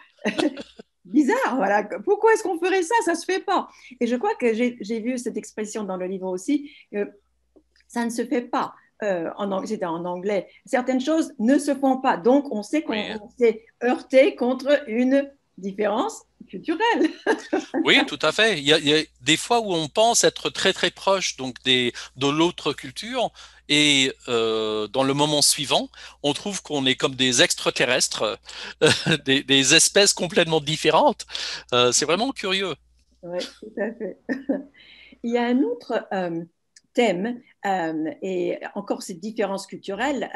bizarre. Voilà. Pourquoi est-ce qu'on ferait ça? Ça ne se fait pas. Et je crois que j'ai vu cette expression dans le livre aussi. Ça ne se fait pas. C'était en anglais. Certaines choses ne se font pas. Donc, on sait qu'on s'est heurté contre une différence culturelle. Oui, tout à fait. Il y a des fois où on pense être très, très proche donc de l'autre culture et dans le moment suivant, on trouve qu'on est comme des extraterrestres, des espèces complètement différentes. C'est vraiment curieux. Oui, tout à fait. Il y a un autre thème et encore cette différence culturelle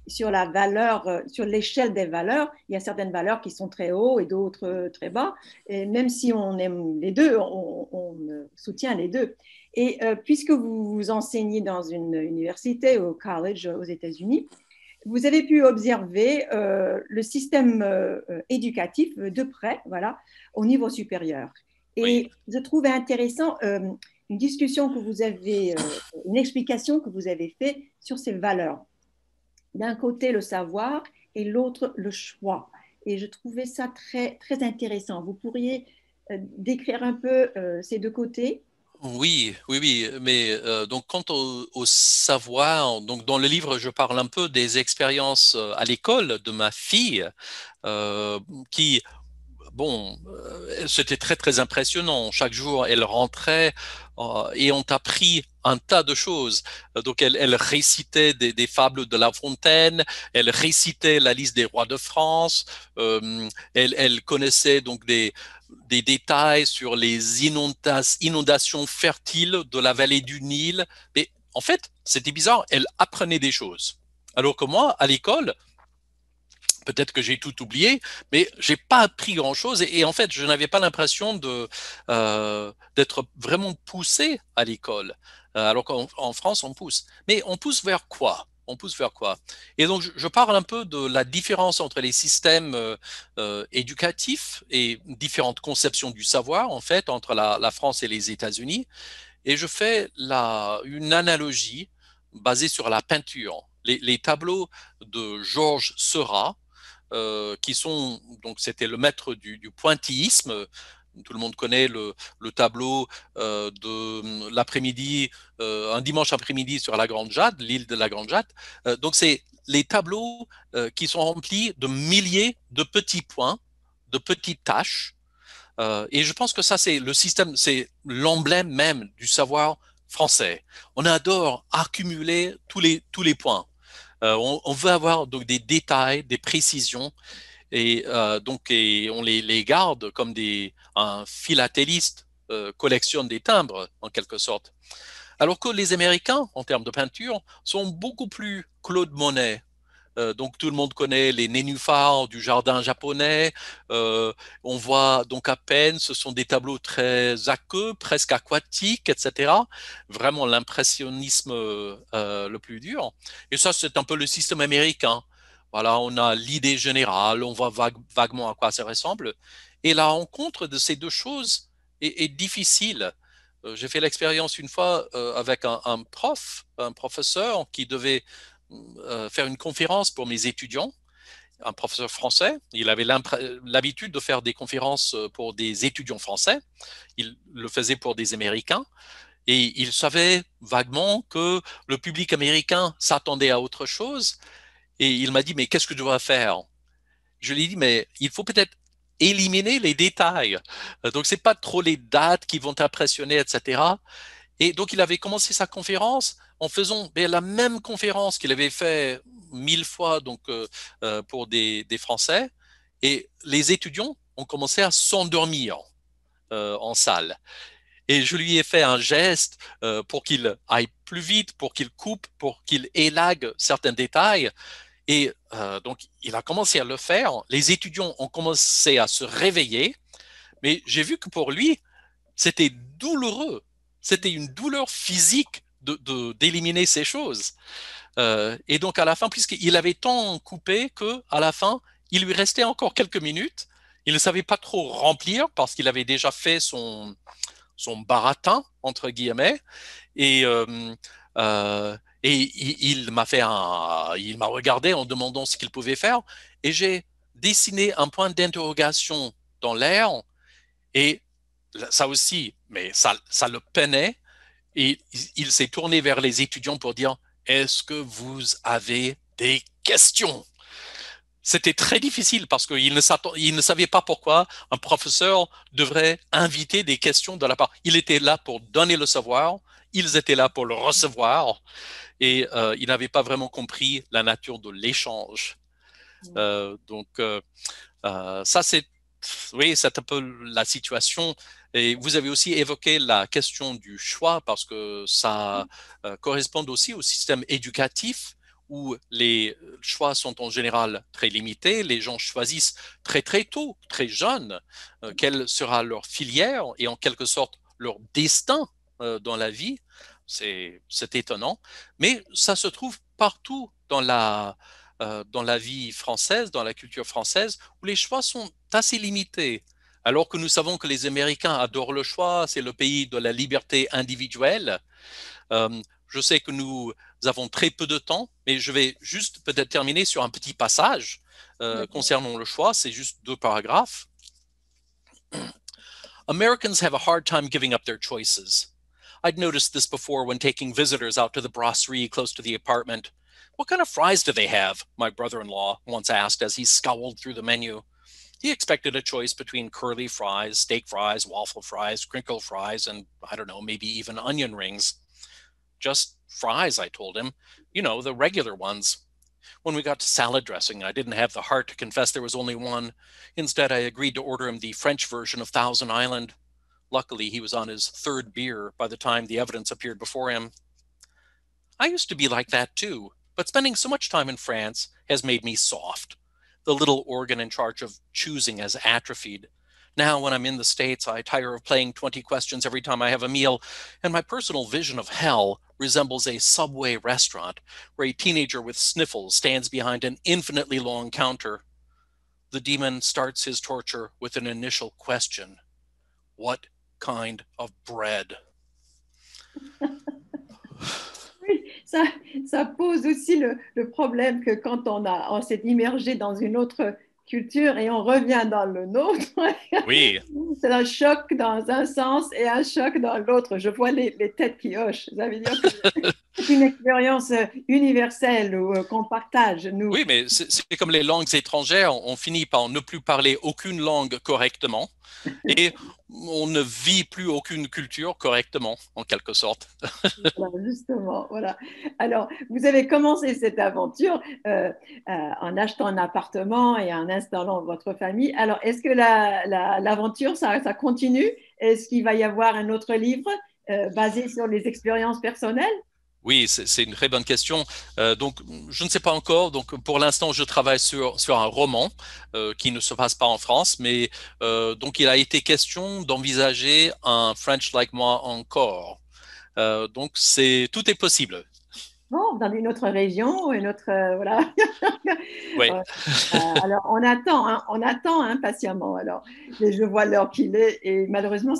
sur la valeur, sur l'échelle des valeurs. Il y a certaines valeurs qui sont très hauts et d'autres très bas. Et même si on aime les deux, on soutient les deux. Et puisque vous enseignez dans une université, au college aux États-Unis, vous avez pu observer le système éducatif de près, voilà, au niveau supérieur. Et oui. Je trouvais intéressant une discussion que vous avez, une explication que vous avez faite sur ces valeurs. D'un côté, le savoir et l'autre, le choix. Et je trouvais ça très, très intéressant. Vous pourriez décrire un peu ces deux côtés? Oui, oui, oui. Mais donc, quant au savoir, donc dans le livre, je parle un peu des expériences à l'école de ma fille qui bon, c'était très, très impressionnant. Chaque jour, elle rentrait et on appris un tas de choses. Donc, elle récitait des fables de La Fontaine, elle récitait la liste des rois de France, elle connaissait donc des détails sur les inondations fertiles de la vallée du Nil. Mais en fait, c'était bizarre, elle apprenait des choses. Alors que moi, à l'école, peut-être que j'ai tout oublié, mais j'ai pas appris grand-chose et en fait, je n'avais pas l'impression d'être vraiment poussé à l'école. Alors qu'en France, on pousse. Mais on pousse vers quoi? On pousse vers quoi? Et donc, je parle un peu de la différence entre les systèmes éducatifs et différentes conceptions du savoir, en fait, entre la France et les États-Unis. Et je fais une analogie basée sur la peinture. les tableaux de Georges Seurat, qui sont, donc c'était le maître du pointillisme. Tout le monde connaît le tableau de l'après-midi, un dimanche après-midi sur la Grande Jade, l'île de la Grande Jade. Donc c'est les tableaux qui sont remplis de milliers de petits points, de petites tâches. Et je pense que ça, c'est le système, c'est l'emblème même du savoir français. On adore accumuler tous les points. On veut avoir donc des détails, des précisions, et donc et on les garde comme un philatéliste collectionne des timbres en quelque sorte. Alors que les Américains, en termes de peinture, sont beaucoup plus Claude Monet. Donc tout le monde connaît les nénuphars du jardin japonais. On voit donc à peine, ce sont des tableaux très aqueux, presque aquatiques, etc. Vraiment l'impressionnisme le plus dur. Et ça, c'est un peu le système américain. Voilà, on a l'idée générale, on voit vaguement à quoi ça ressemble. Et la rencontre de ces deux choses est difficile. J'ai fait l'expérience une fois avec un professeur qui devait faire une conférence pour mes étudiants, un professeur français. Il avait l'habitude de faire des conférences pour des étudiants français. Il le faisait pour des Américains. Et il savait vaguement que le public américain s'attendait à autre chose. Et il m'a dit, mais qu'est-ce que je dois faire? Je lui ai dit, mais il faut peut-être éliminer les détails. Donc, c'est pas trop les dates qui vont t'impressionner, etc. Et donc, il avait commencé sa conférence en faisant la même conférence qu'il avait fait 1000 fois donc, pour des Français. Et les étudiants ont commencé à s'endormir en salle. Et je lui ai fait un geste pour qu'il aille plus vite, pour qu'il coupe, pour qu'il élague certains détails. Et donc, il a commencé à le faire. Les étudiants ont commencé à se réveiller. Mais j'ai vu que pour lui, c'était douloureux. C'était une douleur physique d'éliminer ces choses. Et donc, à la fin, puisqu'il avait tant coupé qu'à la fin, il lui restait encore quelques minutes. Il ne savait pas trop remplir parce qu'il avait déjà fait son baratin, entre guillemets. Et, euh, et il m'a il m'a regardé en demandant ce qu'il pouvait faire. Et j'ai dessiné un point d'interrogation dans l'air. Et ça aussi, mais ça le peinait. Et il s'est tourné vers les étudiants pour dire, est-ce que vous avez des questions? C'était très difficile parce qu'il ne savait pas pourquoi un professeur devrait inviter des questions de la part. Il était là pour donner le savoir, ils étaient là pour le recevoir, et il n'avait pas vraiment compris la nature de l'échange. Ça, oui, c'est un peu la situation. Et vous avez aussi évoqué la question du choix parce que ça correspond aussi au système éducatif où les choix sont en général très limités. Les gens choisissent très très tôt, très jeunes, quelle sera leur filière et en quelque sorte leur destin dans la vie. C'est étonnant, mais ça se trouve partout dans la vie française, dans la culture française, où les choix sont assez limités. Alors que nous savons que les Américains adorent le choix, c'est le pays de la liberté individuelle. Je sais que nous avons très peu de temps, mais je vais juste peut-être terminer sur un petit passage concernant le choix. C'est juste 2 paragraphes. Americans have a hard time giving up their choices. I'd noticed this before when taking visitors out to the brasserie close to the apartment. What kind of fries do they have? My brother-in-law once asked as he scowled through the menu. He expected a choice between curly fries, steak fries, waffle fries, crinkle fries, and I don't know, maybe even onion rings. Just fries, I told him. You know, the regular ones. When we got to salad dressing, I didn't have the heart to confess there was only one. Instead, I agreed to order him the French version of Thousand Island. Luckily, he was on his 3rd beer by the time the evidence appeared before him. I used to be like that too, but spending so much time in France has made me soft. The little organ in charge of choosing has atrophied. Now, when I'm in the States, I tire of playing 20 questions every time I have a meal, and my personal vision of hell resembles a Subway restaurant where a teenager with sniffles stands behind an infinitely long counter. The demon starts his torture with an initial question. What kind of bread? ça, ça pose aussi le problème que quand on s'est immergé dans une autre culture et on revient dans le nôtre, Oui, c'est un choc dans un sens et un choc dans l'autre. Je vois les têtes qui hochent. Ça veut dire que c'est une expérience universelle qu'on partage, nous. oui, mais c'est comme les langues étrangères, on finit par ne plus parler aucune langue correctement et on ne vit plus aucune culture correctement, en quelque sorte. Voilà, justement, voilà. Alors, vous avez commencé cette aventure en achetant un appartement et en installant votre famille. Alors, est-ce que l'aventure, ça continue? Est-ce qu'il va y avoir un autre livre basé sur les expériences personnelles? Oui, c'est une très bonne question. Donc, je ne sais pas encore. Donc, pour l'instant, je travaille sur un roman qui ne se passe pas en France, mais donc il a été question d'envisager un French Like Moi encore. Donc, tout est possible. Bon, dans une autre région, une autre, voilà. Oui. Ouais. Alors, on attend impatiemment. Alors, mais je vois l'heure qu'il est et malheureusement,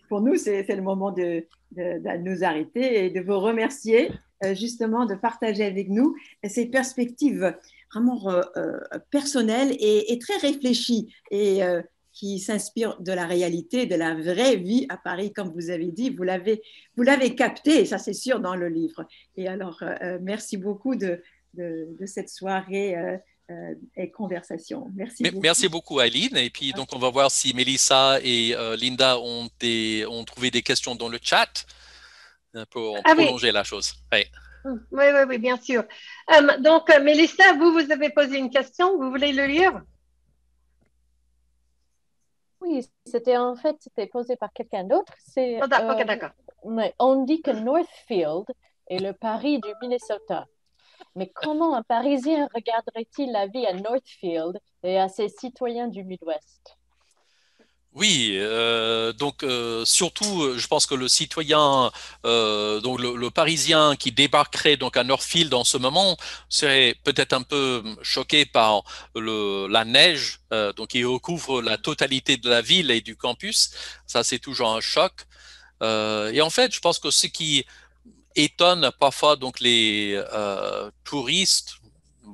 pour nous, c'est le moment de nous arrêter et de vous remercier justement de partager avec nous ces perspectives vraiment personnelles et très réfléchies et qui s'inspirent de la réalité, de la vraie vie à Paris, comme vous avez dit. Vous l'avez capté, ça c'est sûr, dans le livre. Et alors, merci beaucoup de cette soirée et conversation. Merci beaucoup. Merci beaucoup, Aileen. Et puis, donc, on va voir si Melissa et Linda ont trouvé des questions dans le chat pour Ah oui, prolonger la chose. Oui. oui, oui, oui, bien sûr. Donc, Mélissa, vous avez posé une question, vous voulez le lire? Oui, c'était posé par quelqu'un d'autre. Oh, ok, d'accord. On dit que Northfield est le Paris du Minnesota. Mais comment un Parisien regarderait-il la vie à Northfield et à ses citoyens du Midwest? Oui, donc surtout, je pense que le citoyen, donc le Parisien qui débarquerait donc à Northfield en ce moment serait peut-être un peu choqué par la neige, donc qui recouvre la totalité de la ville et du campus. Ça, c'est toujours un choc. Et en fait, je pense que ce qui étonne parfois donc les touristes,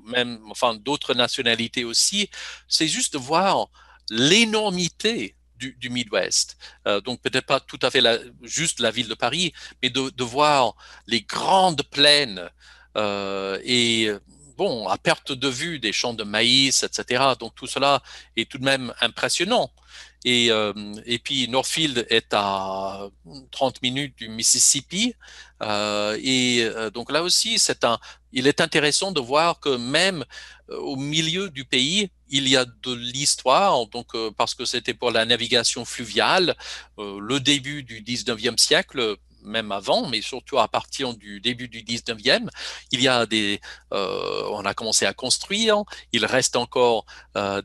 même enfin d'autres nationalités aussi, c'est juste de voir l'énormité du Midwest. Donc peut-être pas tout à fait juste la ville de Paris, mais de voir les grandes plaines et bon, à perte de vue des champs de maïs, etc. Donc tout cela est tout de même impressionnant. Et puis Northfield est à 30 minutes du Mississippi. Donc là aussi, il est intéressant de voir que même au milieu du pays, il y a de l'histoire, donc parce que c'était pour la navigation fluviale, le début du 19e siècle, même avant, mais surtout à partir du début du 19e, il y a on a commencé à construire, il reste encore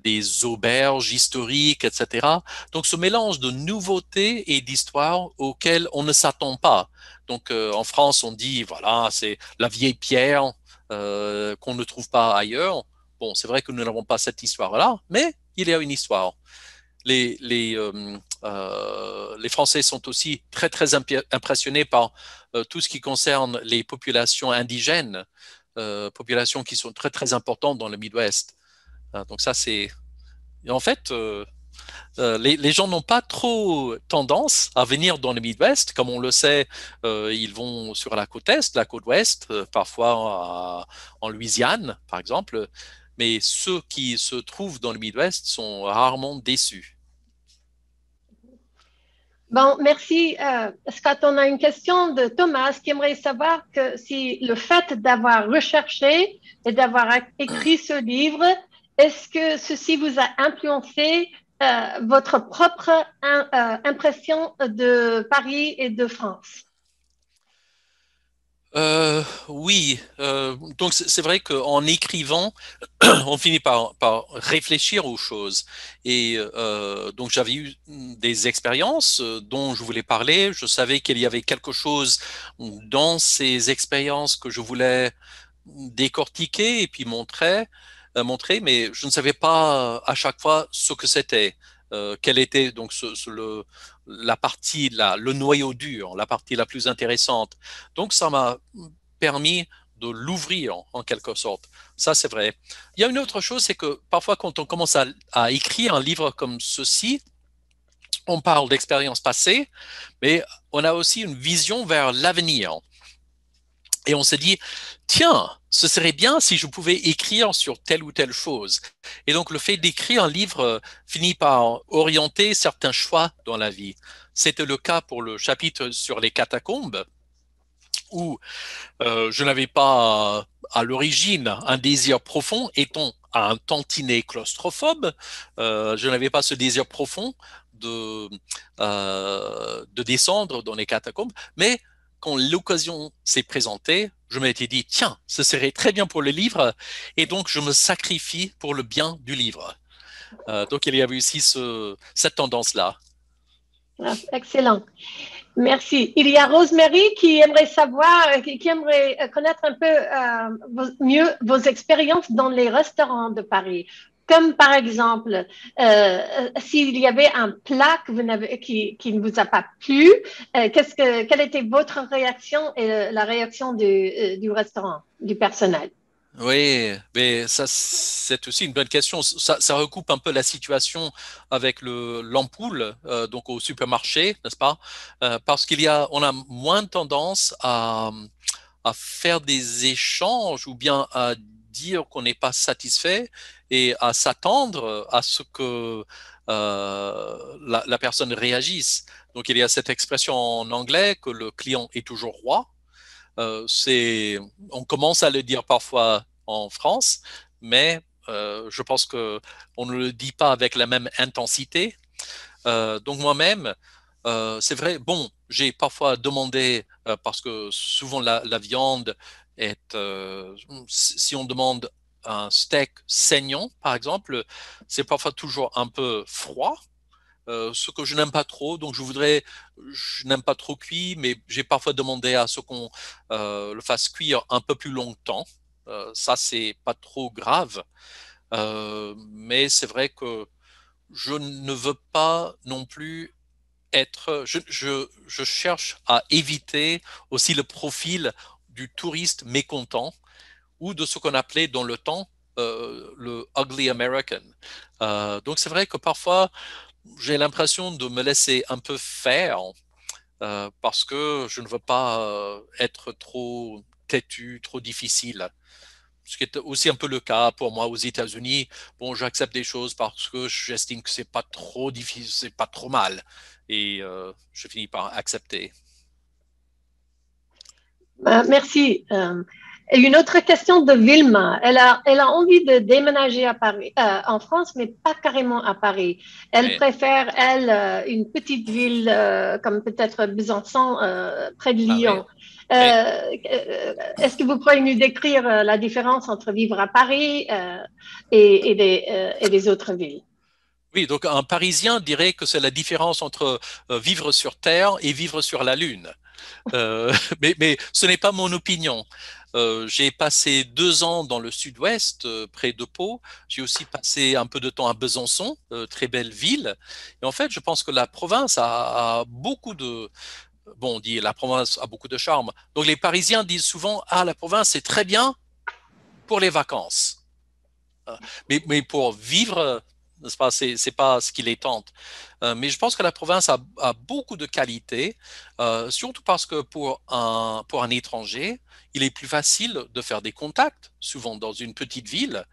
des auberges historiques, etc. Donc ce mélange de nouveautés et d'histoire auquel on ne s'attend pas. Donc en France, on dit, voilà, c'est la vieille pierre qu'on ne trouve pas ailleurs. Bon, c'est vrai que nous n'avons pas cette histoire-là, mais il y a une histoire. Les Français sont aussi très, très impressionnés par tout ce qui concerne les populations indigènes, populations qui sont très, très importantes dans le Midwest. Donc ça, c'est... En fait, les gens n'ont pas trop tendance à venir dans le Midwest. Comme on le sait, ils vont sur la côte Est, la côte Ouest, parfois en Louisiane, par exemple. Mais ceux qui se trouvent dans le Midwest sont rarement déçus. Bon, merci. Scott, on a une question de Thomas qui aimerait savoir que si le fait d'avoir recherché et d'avoir écrit ce livre, est-ce que ceci vous a influencé votre propre impression de Paris et de France? Oui, donc c'est vrai qu'en écrivant, on finit par réfléchir aux choses. Et donc j'avais eu des expériences dont je voulais parler. Je savais qu'il y avait quelque chose dans ces expériences que je voulais décortiquer et puis montrer, mais je ne savais pas à chaque fois ce que c'était. Quelle était donc la partie, le noyau dur, la partie la plus intéressante. Donc ça m'a permis de l'ouvrir en quelque sorte. Ça, c'est vrai. Il y a une autre chose, c'est que parfois quand on commence à écrire un livre comme ceci, on parle d'expériences passées, mais on a aussi une vision vers l'avenir. Et on se dit, tiens, ce serait bien si je pouvais écrire sur telle ou telle chose. Et donc, le fait d'écrire un livre finit par orienter certains choix dans la vie. C'était le cas pour le chapitre sur les catacombes, où je n'avais pas à l'origine un désir profond, étant un tantinet claustrophobe, je n'avais pas ce désir profond de descendre dans les catacombes, mais quand l'occasion s'est présentée, je m'étais dit, tiens, ce serait très bien pour le livre, et donc je me sacrifie pour le bien du livre. Donc il y avait aussi cette tendance-là. Ah, excellent. Merci. Il y a Rosemary qui aimerait savoir, qui aimerait connaître un peu mieux vos expériences dans les restaurants de Paris. Comme par exemple, s'il y avait un plat qui ne vous a pas plu, quelle était votre réaction et la réaction du restaurant, du personnel? Oui, mais ça, c'est aussi une bonne question. Ça recoupe un peu la situation avec l'ampoule, donc au supermarché, n'est-ce pas? Parce on a moins tendance à faire des échanges ou bien à dire qu'on n'est pas satisfait et à s'attendre à ce que la personne réagisse. Donc, il y a cette expression en anglais que le client est toujours roi. On commence à le dire parfois en France, mais je pense que on ne le dit pas avec la même intensité. Donc moi-même, c'est vrai, bon, j'ai parfois demandé, parce que souvent la viande est, si on demande un steak saignant, par exemple, c'est parfois toujours un peu froid. Ce que je n'aime pas trop, donc je n'aime pas trop cuit, mais j'ai parfois demandé à ce qu'on le fasse cuire un peu plus longtemps. Ça, c'est pas trop grave, mais c'est vrai que je ne veux pas non plus je cherche à éviter aussi le profil du touriste mécontent ou de ce qu'on appelait dans le temps le ugly American. Donc c'est vrai que parfois j'ai l'impression de me laisser un peu faire parce que je ne veux pas être trop têtu, trop difficile. Ce qui est aussi un peu le cas pour moi aux États-Unis. Bon, j'accepte des choses parce que j'estime que c'est pas trop difficile, c'est pas trop mal, et je finis par accepter. Merci. Et une autre question de Vilma. Elle a envie de déménager à Paris, en France, mais pas carrément à Paris. Elle Oui. préfère, une petite ville comme peut-être Besançon, près de Ah oui. Lyon. Oui. Est-ce que vous pourriez nous décrire la différence entre vivre à Paris et des autres villes? Oui, donc un Parisien dirait que c'est la différence entre vivre sur Terre et vivre sur la Lune. Mais ce n'est pas mon opinion. J'ai passé 2 ans dans le sud-ouest, près de Pau. J'ai aussi passé un peu de temps à Besançon, très belle ville. Et en fait, je pense que la province a beaucoup de... Bon, on dit la province a beaucoup de charme. Donc les Parisiens disent souvent, ah, la province, c'est très bien pour les vacances. Mais pour vivre, n'est-ce pas, c'est pas ce qui les tente. Mais je pense que la province a beaucoup de qualités, surtout parce que pour un étranger, il est plus facile de faire des contacts, souvent dans une petite ville.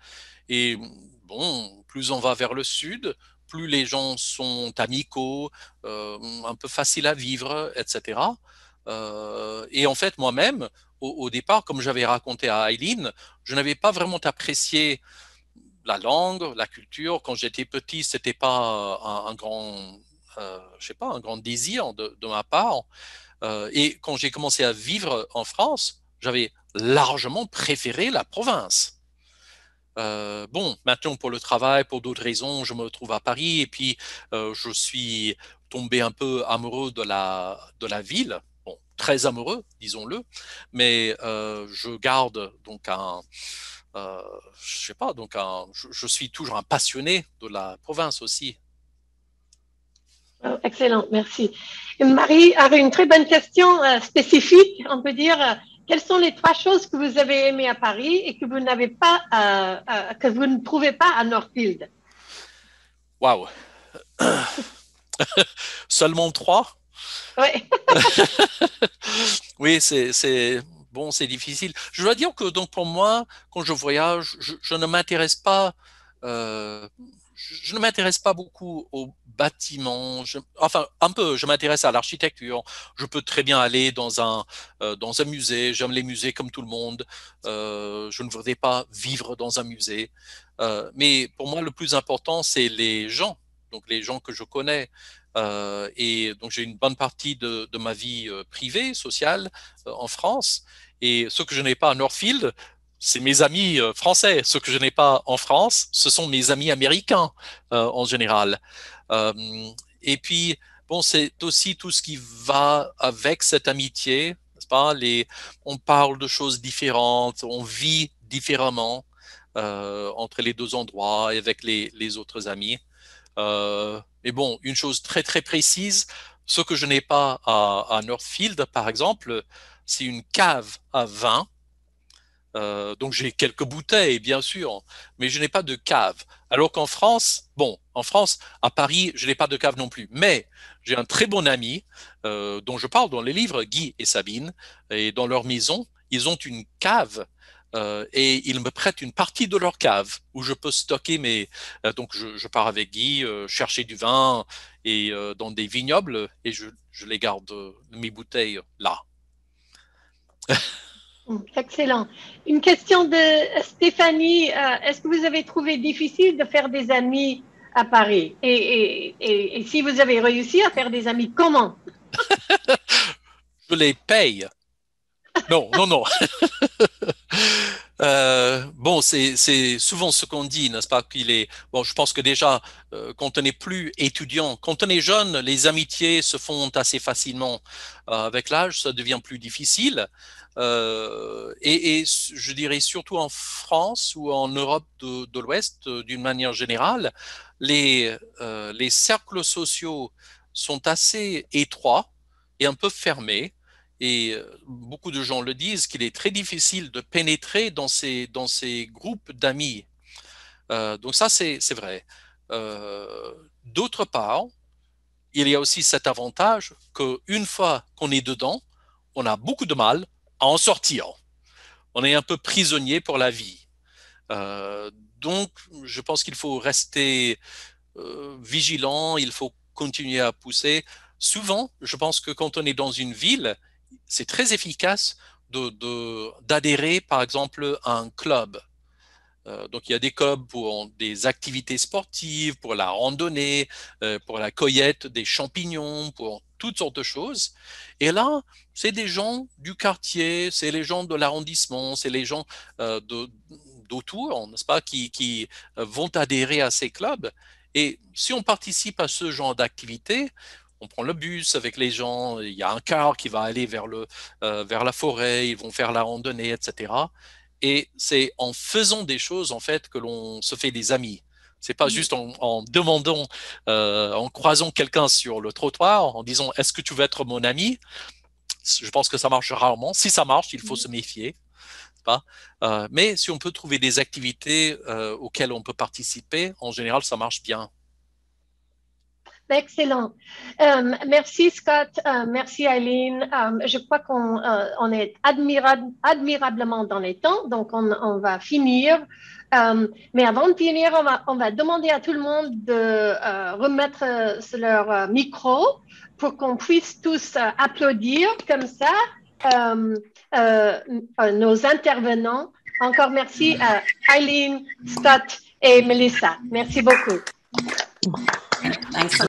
Et bon, plus on va vers le sud, plus les gens sont amicaux, un peu faciles à vivre, etc. Et en fait, moi-même, au départ, comme j'avais raconté à Eileen, je n'avais pas vraiment apprécié la langue, la culture. Quand j'étais petit, c'était pas un grand, je sais pas, un grand désir de ma part. Et quand j'ai commencé à vivre en France, j'avais largement préféré la province. Bon, maintenant pour le travail, pour d'autres raisons, je me trouve à Paris et puis je suis tombé un peu amoureux de la ville. Bon, très amoureux, disons-le, mais je garde donc je sais pas, donc je suis toujours un passionné de la province aussi. Oh, excellent, merci. Marie avait une très bonne question spécifique, on peut dire. quelles sont les 3 choses que vous avez aimées à Paris et que vous n'avez pas, que vous ne trouvez pas à Northfield? Waouh! Seulement 3? Oui. Oui, bon, c'est difficile. Je dois dire que donc pour moi, quand je voyage, je ne m'intéresse pas, je ne m'intéresse pas beaucoup aux bâtiments. Enfin, un peu. Je m'intéresse à l'architecture. Je peux très bien aller dans un musée. J'aime les musées comme tout le monde. Je ne voudrais pas vivre dans un musée. Mais pour moi, le plus important, c'est les gens. Donc les gens que je connais. Et donc j'ai une bonne partie de ma vie privée, sociale en France. Et ce que je n'ai pas à Northfield, c'est mes amis français. Ce que je n'ai pas en France, ce sont mes amis américains en général. Euh, et puis, bon, c'est aussi tout ce qui va avec cette amitié, n'est-ce pas? On parle de choses différentes, on vit différemment entre les 2 endroits et avec les autres amis. Mais bon, une chose très très précise, ce que je n'ai pas à Northfield, par exemple, c'est une cave à vin. Donc j'ai quelques bouteilles, bien sûr, mais je n'ai pas de cave. Alors qu'en France, bon, en France, à Paris, je n'ai pas de cave non plus. Mais j'ai un très bon ami dont je parle dans les livres, Guy et Sabine, et dans leur maison, ils ont une cave et ils me prêtent une partie de leur cave où je peux stocker mes. Donc je pars avec Guy chercher du vin et dans des vignobles et je les garde mes bouteilles là. Excellent. Une question de Stéphanie. Est-ce que vous avez trouvé difficile de faire des amis à Paris? Et si vous avez réussi à faire des amis, comment? Je les paye. Non, non, non. Bon, c'est souvent ce qu'on dit, n'est-ce pas? Bon, je pense que déjà, quand on n'est plus étudiant, quand on est jeune, les amitiés se font assez facilement. Avec l'âge, ça devient plus difficile. Et je dirais surtout en France ou en Europe de l'Ouest, d'une manière générale, les cercles sociaux sont assez étroits et un peu fermés. Et beaucoup de gens le disent qu'il est très difficile de pénétrer dans ces groupes d'amis. Donc ça, c'est vrai. D'autre part, il y a aussi cet avantage qu'une fois qu'on est dedans, on a beaucoup de mal à en sortir. On est un peu prisonnier pour la vie. Euh, donc, je pense qu'il faut rester vigilant, il faut continuer à pousser. Souvent, je pense que quand on est dans une ville, c'est très efficace d'adhérer, par exemple, à un club. Donc, il y a des clubs pour des activités sportives, pour la randonnée, pour la cueillette des champignons, pour toutes sortes de choses. Et là, c'est des gens du quartier, c'est les gens de l'arrondissement, c'est les gens d'autour, n'est-ce pas, qui vont adhérer à ces clubs. Et si on participe à ce genre d'activité, on prend le bus avec les gens, il y a un car qui va aller vers la forêt, ils vont faire la randonnée, etc. Et c'est en faisant des choses, en fait, que l'on se fait des amis. C'est pas juste en demandant, en croisant quelqu'un sur le trottoir, en disant est-ce que tu veux être mon ami? Je pense que ça marche rarement. Si ça marche, il faut se méfier. Pas. Mais si on peut trouver des activités auxquelles on peut participer, en général, ça marche bien. Excellent. Merci Scott, merci Eileen. Je crois qu'on est admirablement dans les temps, donc on va finir. Mais avant de finir, on va demander à tout le monde de remettre leur micro pour qu'on puisse tous applaudir comme ça nos intervenants. Encore merci à Eileen, Scott et Melissa. Merci beaucoup. Thanks.